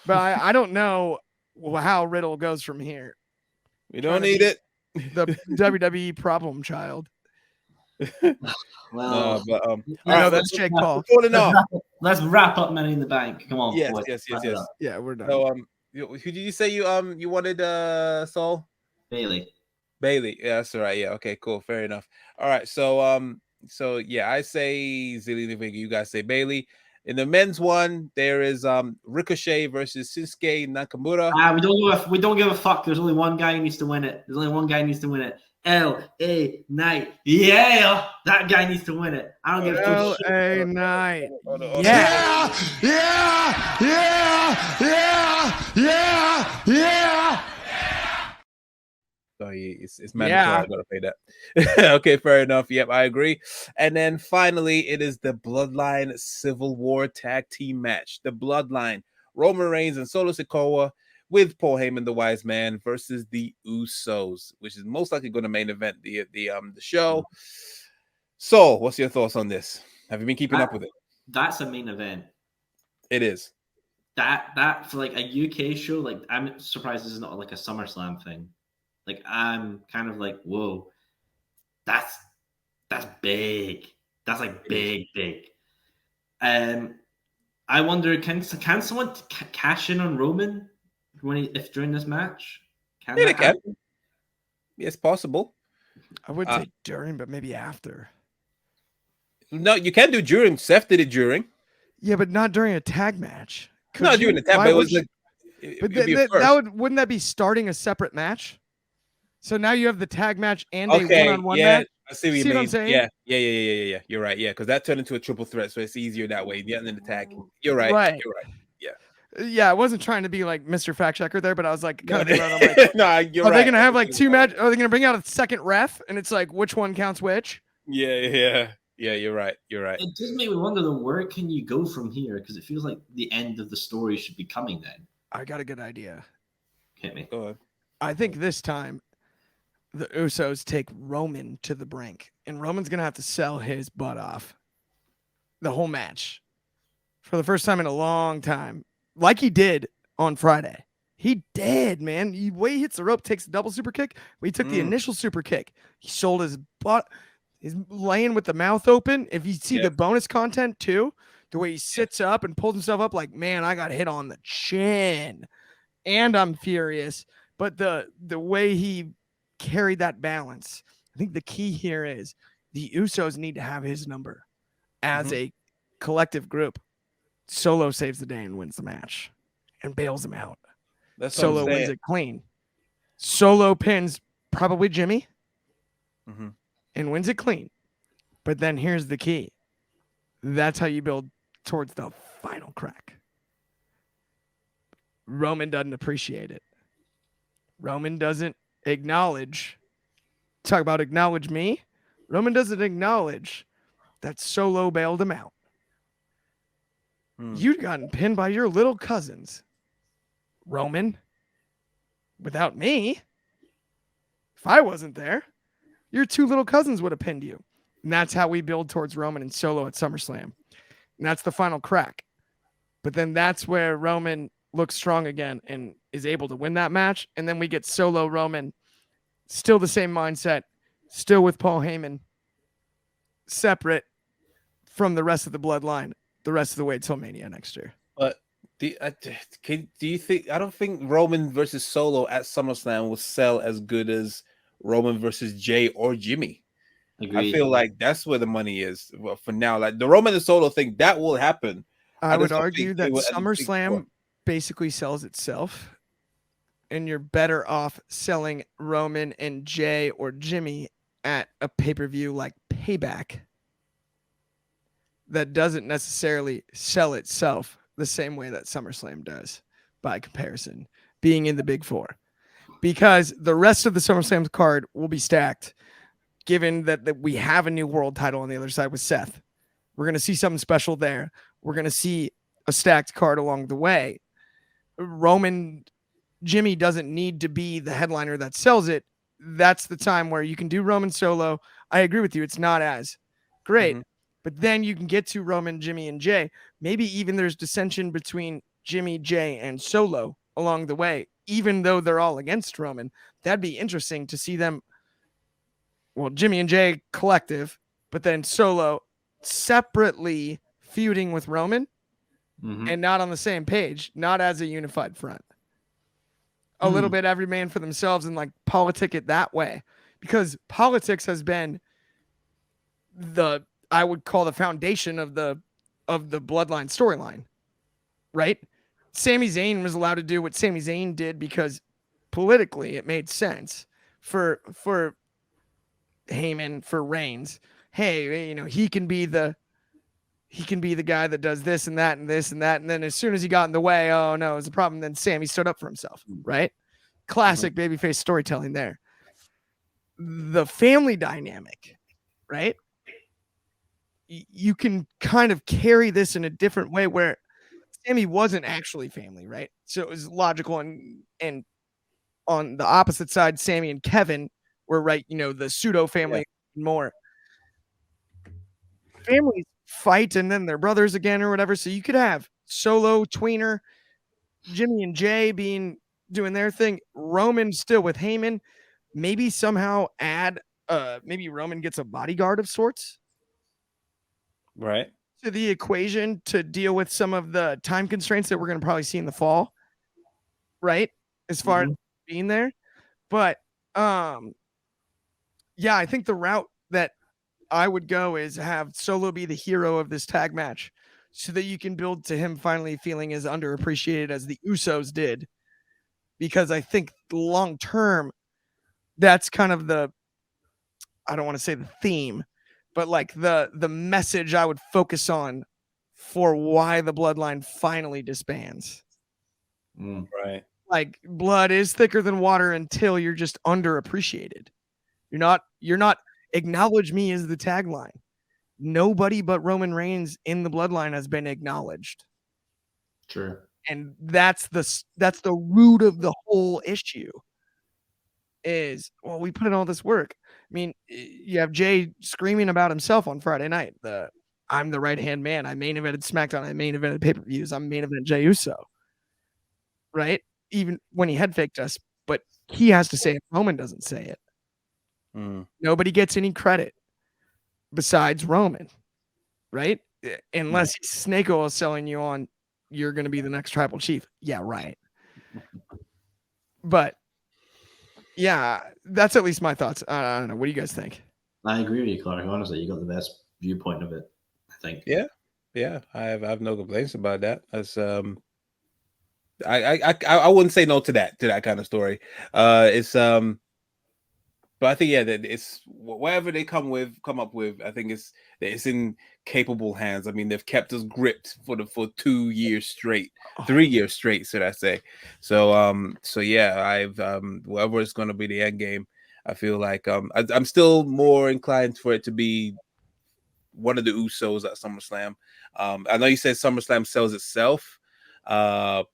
but I don't know how Riddle goes from here. We don't need it. The WWE problem child. Well, all right, that's Jake Paul. Let's wrap up Money in the Bank. Come on. Yes. Yeah, we're done. So who did you say you wanted Saul? Bailey. Yeah, that's all right. Yeah, okay, cool, fair enough. All right, so yeah, I say Zelina Vega, you guys say Bailey. In the men's one, there is Ricochet versus Shinsuke Nakamura. We don't give a fuck. There's only one guy who needs to win it. L.A. Knight. Yeah, that guy needs to win it. I don't give a shit. L.A. Knight. Yeah. So it's mandatory. I gotta pay that. Okay, fair enough. Yep, I agree. And then finally, it is the Bloodline Civil War Tag Team match. The Bloodline, Roman Reigns and Solo Sikoa with Paul Heyman, the Wise Man, versus the Usos, which is most likely going to main event the show. So, what's your thoughts on this? Have you been keeping up with it? That's a main event. It is. That for like a UK show, like I'm surprised this is not like a SummerSlam thing. Like I'm kind of like, whoa, that's big. That's like big. I wonder, can someone cash in on Roman if during this match? Yeah, they can. It's possible. I would say during, but maybe after. No, you can do during. Seth did it during. Yeah, but not during a tag match. Not during the tag, but it was like. Wouldn't that be starting a separate match? So now you have the tag match and a one-on-one match. I see what you mean. What I'm saying? Yeah. You're right. Yeah, because that turned into a triple threat, so it's easier that way. Yeah, and then the tag. You're right. You're right. Yeah, I wasn't trying to be like Mr. Fact Checker there, but I was like, kind of like, no, you're are right. they gonna have like two match? Are they gonna bring out a second ref? And it's like, which one counts which? Yeah. You're right. It does make me wonder though, where can you go from here? Because it feels like the end of the story should be coming then. I got a good idea. Hit me. Go on. I think this time the Usos take Roman to the brink, and Roman's gonna have to sell his butt off the whole match for the first time in a long time, like he did on Friday. He did, man. The way he hits the rope, takes a double super kick. He took the initial super kick. He sold his butt. He's laying with the mouth open. If you see Yeah. the bonus content too, the way he sits up and pulls himself up, like, man, I got hit on the chin, and I'm furious. But the way he carried that balance, I think the key here is the Usos need to have his number as a collective group. Solo saves the day and wins the match and bails him out. That's what I'm Solo wins saying. it clean. Solo pins probably Jimmy Mhm. and wins it clean. But then here's the key. That's how you build towards the final crack. Roman doesn't appreciate it. Roman doesn't acknowledge. Talk about acknowledge me. Roman doesn't acknowledge that Solo bailed him out. You'd gotten pinned by your little cousins. Roman, without me, if I wasn't there, your two little cousins would have pinned you. And that's how we build towards Roman and Solo at SummerSlam. And that's the final crack. But then that's where Roman looks strong again and is able to win that match. And then we get Solo Roman, still the same mindset, still with Paul Heyman, separate from the rest of the bloodline, the rest of the way till Mania next year. But do you think? I don't think Roman versus Solo at SummerSlam will sell as good as Roman versus Jay or Jimmy. Agreed. I feel like that's where the money is for now. Like the Roman and Solo thing, that will happen. I would just don't argue think that it will as big SummerSlam before. basically sells itself, and you're better off selling Roman and Jay or Jimmy at a pay-per-view like Payback that doesn't necessarily sell itself the same way that SummerSlam does by comparison, being in the Big Four. Because the rest of the SummerSlam card will be stacked, given that we have a new world title on the other side with Seth. We're going to see something special there. We're going to see a stacked card along the way. Roman, Jimmy doesn't need to be the headliner that sells it. That's the time where you can do Roman Solo. I agree with you. It's not as great. But then you can get to Roman, Jimmy, and Jay. Maybe even there's dissension between Jimmy, Jay, and Solo along the way, even though they're all against Roman. That'd be interesting to see them, well, Jimmy and Jay collective, but then Solo separately feuding with Roman and not on the same page, not as a unified front. A little bit every man for themselves and like politic it that way. Because politics has been I would call the foundation of the bloodline storyline, right? Sami Zayn was allowed to do what Sami Zayn did because politically it made sense for Heyman, for Reigns. Hey, he can be the guy that does this and that and this and that. And then as soon as he got in the way, oh no, it was a problem. Then Sami stood up for himself, right? Classic babyface storytelling there. The family dynamic, right? You can kind of carry this in a different way where Sami wasn't actually family, right? So it was logical. And on the opposite side, Sami and Kevin were right, the pseudo family more. Families fight and then they're brothers again or whatever. So you could have Solo, Tweener, Jimmy and Jay doing their thing. Roman still with Heyman. Maybe somehow add maybe Roman gets a bodyguard of sorts. Right. To the equation to deal with some of the time constraints that we're going to probably see in the fall. Right. As far as being there. But yeah, I think the route that I would go is have Solo be the hero of this tag match so that you can build to him finally feeling as underappreciated as the Usos did. Because I think long term, that's kind of I don't want to say the theme, but like the message I would focus on for why the bloodline finally disbands. Right. Like blood is thicker than water until you're just underappreciated. You're not acknowledge me as the tagline. Nobody but Roman Reigns in the bloodline has been acknowledged. Sure. And that's the root of the whole issue. Is, well, we put in all this work. I mean, you have Jay screaming about himself on Friday night. I'm the right-hand man. I main evented SmackDown. I main evented pay-per-views. I'm main event Jey Uso. Right? Even when he head faked us, but he has to say it. Roman doesn't say it. Nobody gets any credit. besides Roman, right? Unless Snake Oil is selling you on you're going to be the next tribal chief. Yeah, right. But yeah, that's at least my thoughts. I don't know. What do you guys think? I agree with you, Clark. Honestly, you got the best viewpoint of it, I think. Yeah, I have no complaints about that. That's I wouldn't say no to that kind of story. It's but I think that it's whatever they come up with. I think it's in capable hands. I mean, they've kept us gripped for 2 years straight, 3 years straight, should I say? So yeah, I've whatever is going to be the end game. I feel like I'm still more inclined for it to be one of the Usos at SummerSlam. I know you said SummerSlam sells itself, but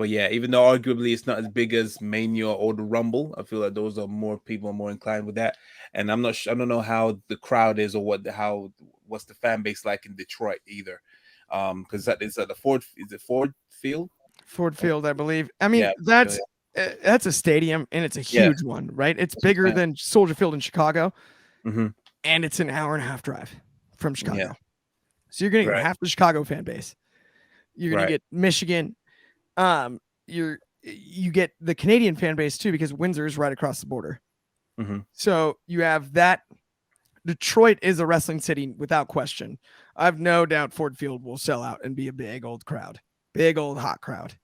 yeah, even though arguably it's not as big as Mania or the Rumble, I feel like those are more people are more inclined with that. And I'm not sure, I don't know how the crowd is or what's the fan base like in Detroit either. Because that is at the Ford Field? Ford Field, I believe. I mean, Yeah, that's a stadium and it's a huge one, right? It's bigger than Soldier Field in Chicago, and it's an hour and a half drive from Chicago. Yeah. So you're gonna get half the Chicago fan base. You're gonna get Michigan. You get the Canadian fan base too because Windsor is right across the border. So you have that. Detroit is a wrestling city without question. I have no doubt Ford Field will sell out and be a big old crowd, big old hot crowd.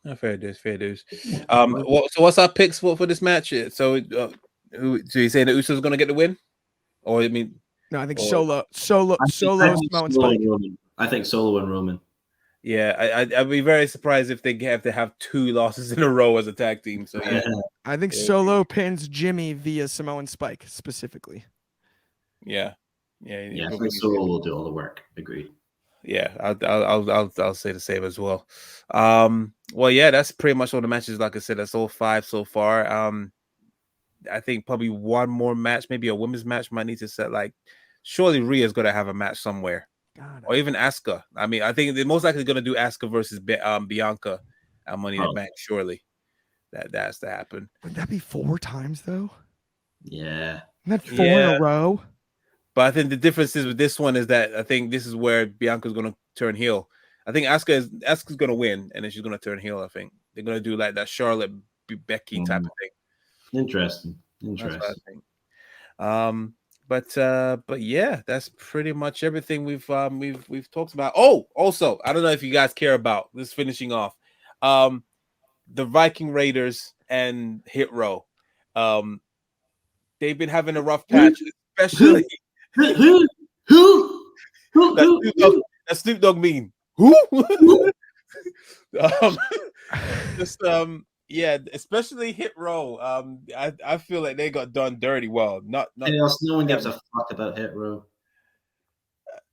Oh, fair dues. So what's our picks for this match? So you saying the Usos going to get the win, or I mean, no, I think Solo, Samoan Spike. I think Solo and Roman. Yeah, I'd be very surprised if they have to have 2 losses in a row as a tag team. So yeah, I think Solo pins Jimmy via Samoan Spike specifically. Yeah. I think Solo will do all the work. Agreed. Yeah, I'll say the same as well. Well, yeah, that's pretty much all the matches. Like I said, that's all 5 so far. I think probably one more match, maybe a women's match, might need to set. Like, surely Rhea's gonna have a match somewhere, or even Asuka. I mean, I think they're most likely gonna do Asuka versus Bianca at Money in the Bank. Surely, that has to happen. Would that be 4 times though? Yeah, not 4 in a row. But I think the difference is with this one is that I think this is where Bianca's going to turn heel. I think Asuka's going to win, and then she's going to turn heel. I think they're going to do like that Charlotte Becky type of thing. Interesting. That's what I think. But yeah, that's pretty much everything we've talked about. Oh, also, I don't know if you guys care about this. Finishing off, the Viking Raiders and Hit Row. They've been having a rough patch, especially. Who? That Snoop Dogg mean? Who? Yeah, especially Hit Row. I feel like they got done dirty. Well, not. No one gives a fuck about Hit Row.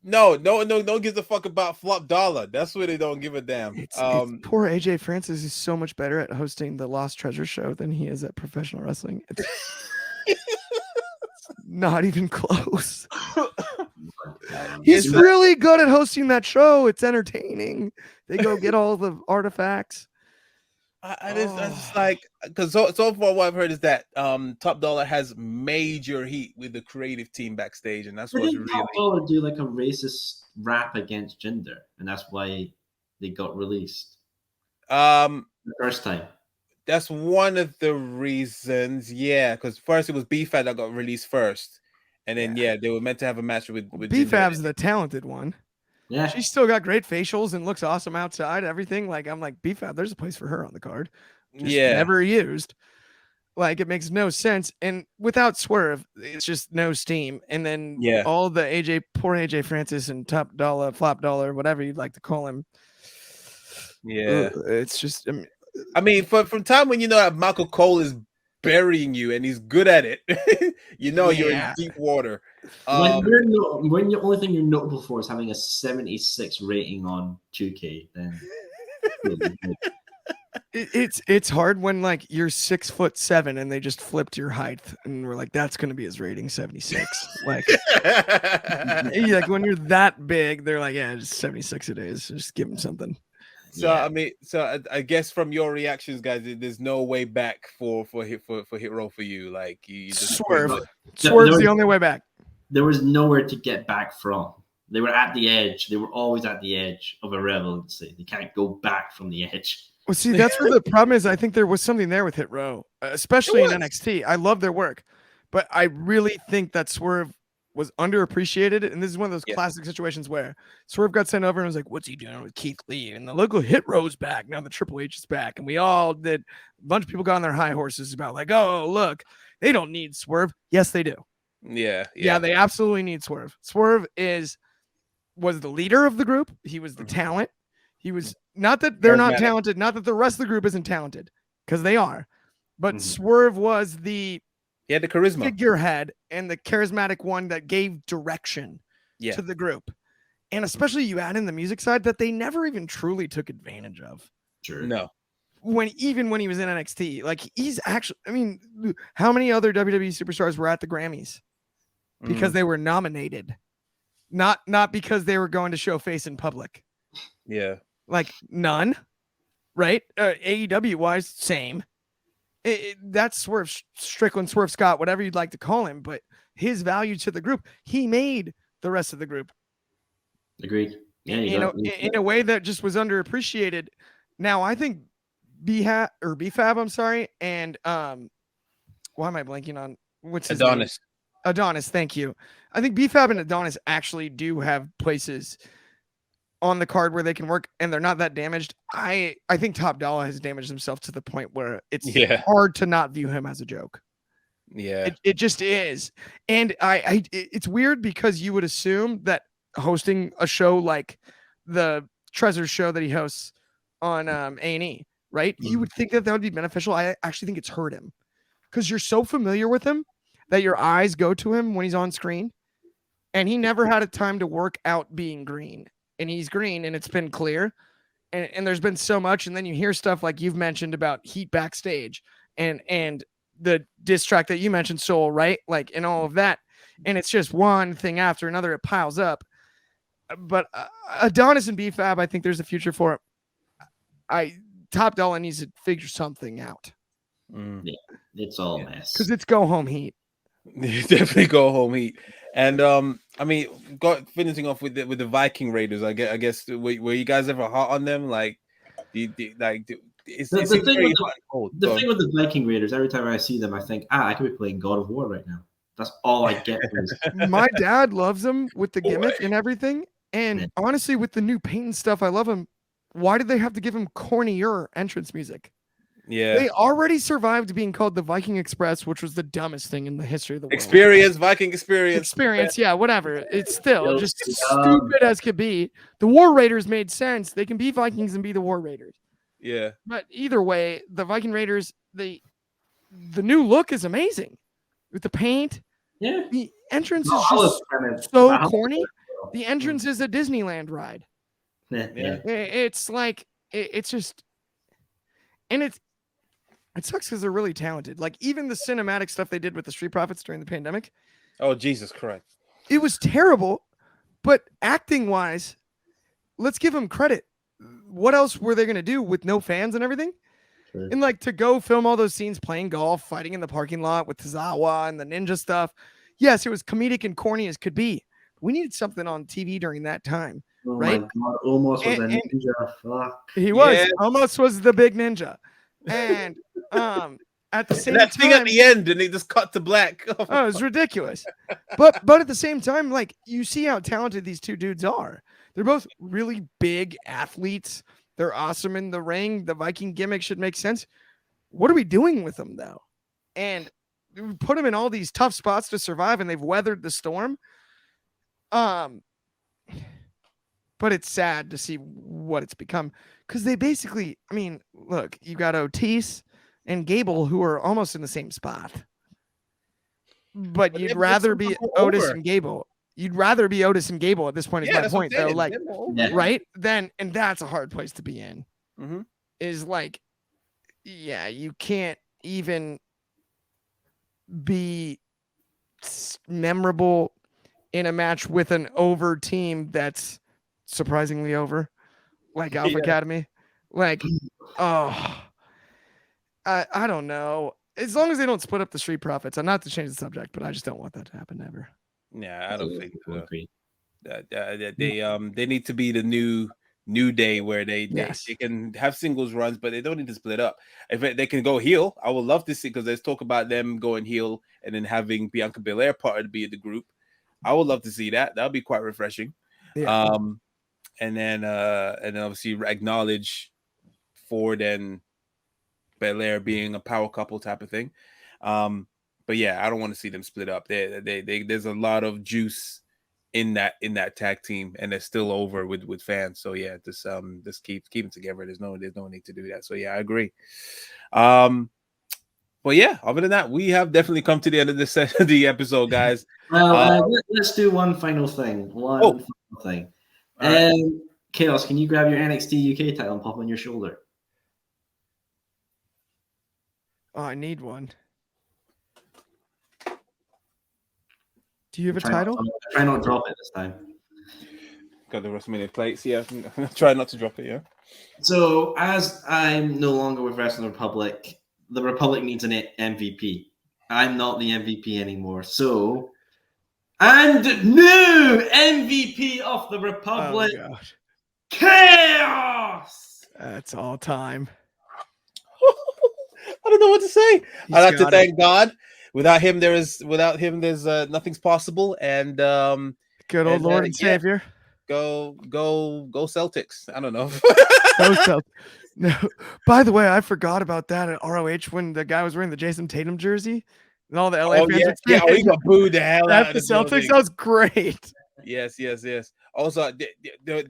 No one gives a fuck about Flop Dollar. That's where they don't give a damn. It's poor AJ Francis is so much better at hosting the Lost Treasure show than he is at professional wrestling. It's not even close. He's really good at hosting that show. It's entertaining. They go get all the artifacts. I just like, because so far what I've heard is that Top Dollar has major heat with the creative team backstage, and that's what's really. Top Dollar do like a racist rap against gender, and that's why they got released. The first time. That's one of the reasons, yeah, because first it was B-Fab that got released first, and then they were meant to have a match with B-Fab's the talented one. Yeah, she's still got great facials and looks awesome outside. Everything, like, I'm like, B-Fab, there's a place for her on the card. Just never used. Like, it makes no sense. And without Swerve, it's just no steam. And then all the poor AJ Francis and Top Dollar, Flop Dollar, whatever you'd like to call him. Yeah, it's just. I mean, from time when you know that Michael Cole is burying you and he's good at it, you're in deep water. When the only thing you're notable for is having a 76 rating on 2K, then it's hard when like you're 6'7" and they just flipped your height and we're like, that's gonna be his rating 76. Like, like when you're that big, they're like, yeah, just 76 it is. Just give him something. So I mean, I guess from your reactions, guys, there's no way back for Hit Row for you. Like you just Swerve. There Swerve's was- the only way back. There was nowhere to get back from. They were at the edge. They were always at the edge of irrelevancy. They can't go back from the edge. Well, see, that's where the problem is. I think there was something there with Hit Row, especially in NXT. I love their work, but I really think that Swerve was underappreciated. And this is one of those classic situations where Swerve got sent over and was like, "What's he doing with Keith Lee?" And the local Hit Row's back. Now the Triple H is back, and we all did. A bunch of people got on their high horses about like, "Oh, look, they don't need Swerve." Yes, they do. Yeah, They absolutely need Swerve. Swerve was the leader of the group. He was the talent. He was not that they're not talented, not that the rest of the group isn't talented, because they are. But Swerve was he had the charisma, figurehead, and the charismatic one that gave direction to the group. And especially you add in the music side that they never even truly took advantage of. Sure. No. When he was in NXT, like he's actually, I mean, how many other WWE superstars were at the Grammys because they were nominated, not because they were going to show face in public? Yeah, like none, right? AEW wise, same. That's Swerve Strickland, Swerve Scott, whatever you'd like to call him, but his value to the group, he made the rest of the group. Agreed. Yeah, in a way that just was underappreciated. Now I think BFAB, I'm sorry, and why am I blanking on what's his name? Adonis, thank you. I think BFAB and Adonis actually do have places on the card where they can work, and they're not that damaged. I think Top Dollar has damaged himself to the point where it's hard to not view him as a joke. Yeah, it just is. And it's weird because you would assume that hosting a show like the Treasure show that he hosts on A&E, right? You would think that would be beneficial. I actually think it's hurt him because you're so familiar with him that your eyes go to him when he's on screen, and he never had a time to work out being green. And he's green, and it's been clear, and there's been so much. And then you hear stuff like you've mentioned about heat backstage and the diss track that you mentioned, Soul, right? Like, and all of that. And it's just one thing after another. It piles up. But Adonis and BFAB, I think there's a future for it. Top Dollar needs to figure something out. Yeah, it's all a mess. Because it's go home heat. Definitely go home heat. And I mean, finishing off with the Viking Raiders. I guess were you guys ever hot on them? Like, it's the thing with the Viking Raiders. Every time I see them, I think, I could be playing God of War right now. That's all I get. My dad loves them with the gimmick and everything. And honestly, with the new paint and stuff, I love them. Why did they have to give him cornier entrance music? Yeah, they already survived being called the Viking Express, which was the dumbest thing in the history of the world. Viking experience, yeah, whatever. It's still just stupid as could be. The War Raiders made sense. They can be Vikings and be the War Raiders. Yeah, but either way, the Viking Raiders, the new look is amazing with the paint. Yeah, the entrance is just so corny. The entrance is a Disneyland ride. Yeah, it's like it's just, and it sucks because they're really talented. Like even the cinematic stuff they did with the Street Profits during the pandemic. Oh, Jesus Christ. It was terrible, but acting wise, let's give them credit. What else were they going to do with no fans and everything? Sure. And like to go film all those scenes playing golf, fighting in the parking lot with Tozawa and the ninja stuff. Yes, it was comedic and corny as could be. We needed something on TV during that time. Oh right? My God, almost was a ninja. Fuck. He was almost was the big ninja. And at the same that time, thing at the end, and they just cut to black. Oh, it was ridiculous. But at the same time, like you see how talented these two dudes are. They're both really big athletes. They're awesome in the ring. The Viking gimmick should make sense. What are we doing with them though? And we put them in all these tough spots to survive, and they've weathered the storm. But it's sad to see what it's become because they basically, I mean, look, you got Otis and Gable who are almost in the same spot. But you'd rather be Otis and Gable. You'd rather be Otis and Gable at this point. Is my point, though. Like, right? Then, and that's a hard place to be in. Mm-hmm. Is like, yeah, you can't even be memorable in a match with an over team that's surprisingly over, like Alpha Academy. Like, oh, I don't know. As long as they don't split up the Street Profits, I'm not to change the subject, but I just don't want that to happen ever. Yeah, I don't think so. Agree. They need to be the new day where they Yes. can have singles runs, but they don't need to split up. If they can go heel, I would love to see, because there's talk about them going heel and then having Bianca Belair part of the group. I would love to see that. That would be quite refreshing. Yeah. And then obviously acknowledge Ford and Belair being a power couple type of thing. But yeah, I don't want to see them split up. There's a lot of juice in that tag team, and they're still over with fans. So yeah, just keep them together. There's no need to do that. So yeah, I agree. But yeah, other than that, we have definitely come to the end of the episode, guys. Well, let's do one final thing. Final thing. Right. Chaos, can you grab your NXT UK title and pop on your shoulder? Oh, I need one. Do you have a title? Try not to drop it this time. Got the WrestleMania plates. Yeah, try not to drop it. Yeah. So, as I'm no longer with Wrestling Republic, the Republic needs an MVP. I'm not the MVP anymore. So, and new MVP of the Republic, Oh, God. Chaos! That's all time. I don't know what to say. He's I'd like to got thank God. Without him, there's nothing's possible. And Good old and, Lord and yeah. Savior. Go Celtics. I don't know. Those Celtics. No. By the way, I forgot about that at ROH when the guy was wearing the Jason Tatum jersey and all the LA fans yeah, were yeah. Oh, he saying, got booed the hell out "That's of the the Celtics." building. That was great. Yes. Also,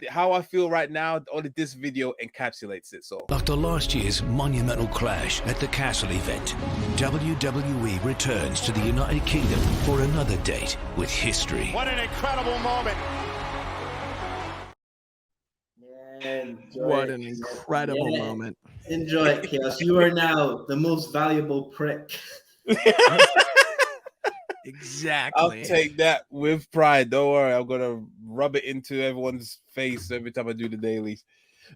how I feel right now, only this video encapsulates it. So After last year's monumental clash at the Castle event, WWE returns to the United Kingdom for another date with history. What an incredible moment. What an incredible moment. Enjoy it, Chaos. You are now the most valuable prick. Exactly. I'll take that with pride. Don't worry, I'm gonna rub it into everyone's face every time I do the dailies.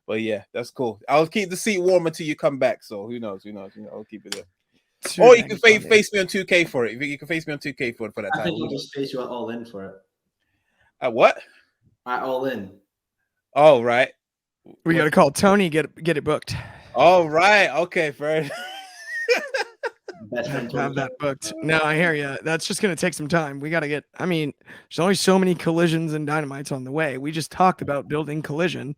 But yeah, that's cool. I'll keep the seat warm until you come back. So who knows? I'll keep it there. Or you can face me on 2K for it. You can face me on 2K for that I time. think we'll just face you at All In for it. At what? At All In. Oh, right. We got to call Tony, get it booked. All right. Okay, fair. Best friend Have that booked. No, I hear you. That's just going to take some time. We got to get, there's only so many collisions and dynamites on the way. We just talked about building Collision.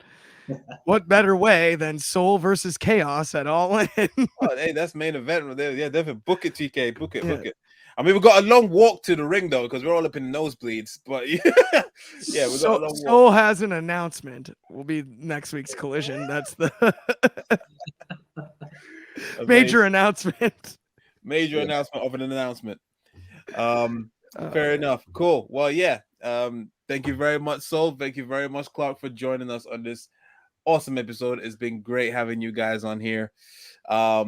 What better way than Soul versus Chaos at All In? Oh, hey, that's main event right there. Yeah, definitely book it, TK. Book it. I mean, we got a long walk to the ring though, because we're all up in the nosebleeds. But yeah, we got a long walk. Soul has an announcement. Will be next week's Collision. That's the major announcement. Major announcement of an announcement. Fair enough. Cool. Well, yeah. Thank you very much, Soul. Thank you very much, Clark, for joining us on this awesome episode. It's been great having you guys on here. As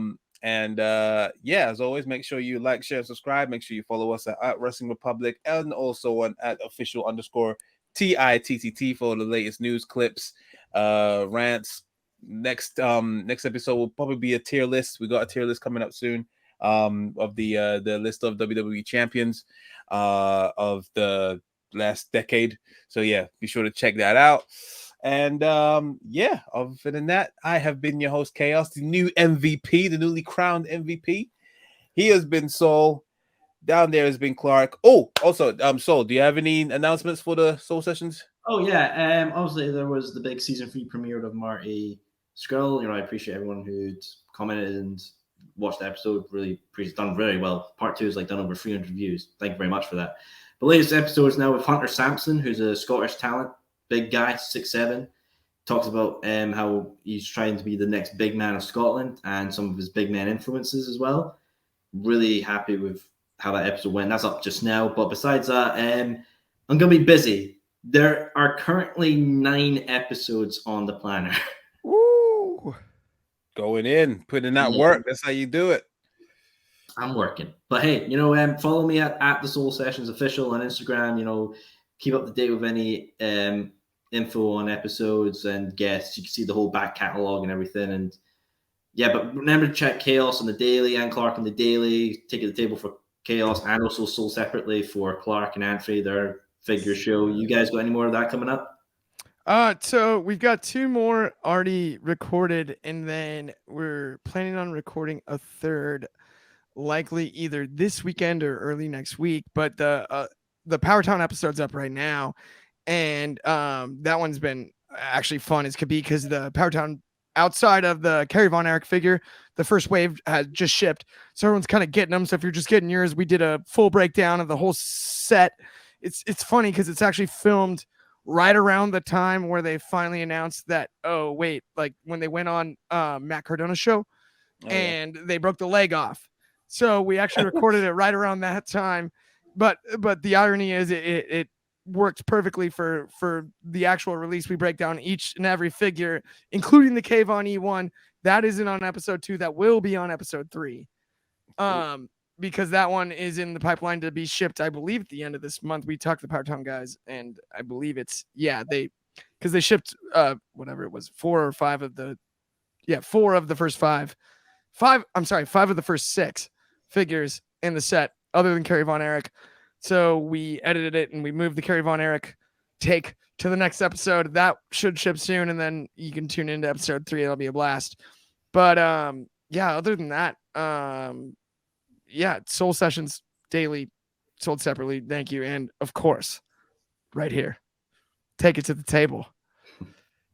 always, make sure you like, share, subscribe. Make sure you follow us at Wrestling Republic and also at official_TITTT for the latest news clips, rants. Next episode will probably be a tier list. We got a tier list coming up soon of the list of WWE champions of the last decade. So yeah, be sure to check that out. And other than that, I have been your host, Chaos, the new MVP, the newly crowned MVP. He has been Soul. Down there has been Clark. Oh, also, Soul, do you have any announcements for the Soul Sessions? Oh yeah, obviously there was the big season 3 premiere of Marty Skrull. I appreciate everyone who'd commented and watched the episode. Really, done very well. Part 2 is done over 300 views. Thank you very much for that. The latest episode is now with Hunter Sampson, who's a Scottish talent, big guy, 6'7". Talks about how he's trying to be the next big man of Scotland and some of his big man influences as well. Really happy with how that episode went. That's up just now. But besides that, I'm going to be busy. There are currently 9 episodes on the planner. Woo! Going in, putting in that work. That's how you do it. I'm working. But hey, follow me at the Soul Sessions Official on Instagram. Keep up to date with any info on episodes and guests. You can see the whole back catalog and everything. And yeah, but remember to check Chaos on the daily and Clark on the daily. Take it to the table for Chaos and also sold separately for Clark and Antry, their figure show. You guys got any more of that coming up? So we've got 2 more already recorded, and then we're planning on recording a third, likely either this weekend or early next week. But the Powertown episode's up right now, and that one's been actually fun as could be because the Powertown, outside of the Kerry Von Erich figure, the first wave has just shipped, so everyone's kind of getting them. So if you're just getting yours, we did a full breakdown of the whole set. It's funny because it's actually filmed right around the time where they finally announced that, oh wait, like when they went on Matt Cardona's show and they broke the leg off. So we actually recorded it right around that time. But the irony is it worked perfectly for the actual release. We break down each and every figure, including the K-Von E1. That isn't on episode 2. That will be on episode 3. Because that one is in the pipeline to be shipped, I believe, at the end of this month. We talked to the Powertown guys, and I believe it's, because they shipped whatever it was, 4 or 5 of the, 4 of the first 5 of the first 6 figures in the set, other than Kerry Von Erich. So we edited it and we moved the Kerry Von Erich take to the next episode. That should ship soon, and then you can tune into episode 3. It'll be a blast. But other than that, Soul Sessions daily, sold separately. Thank you. And of course, right here, take it to the table.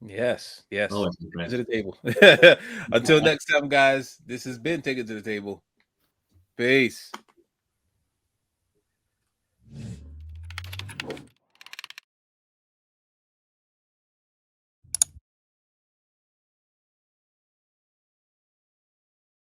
Yes. Oh, to the table. Until next time, guys, this has been Take It to the Table. Peace.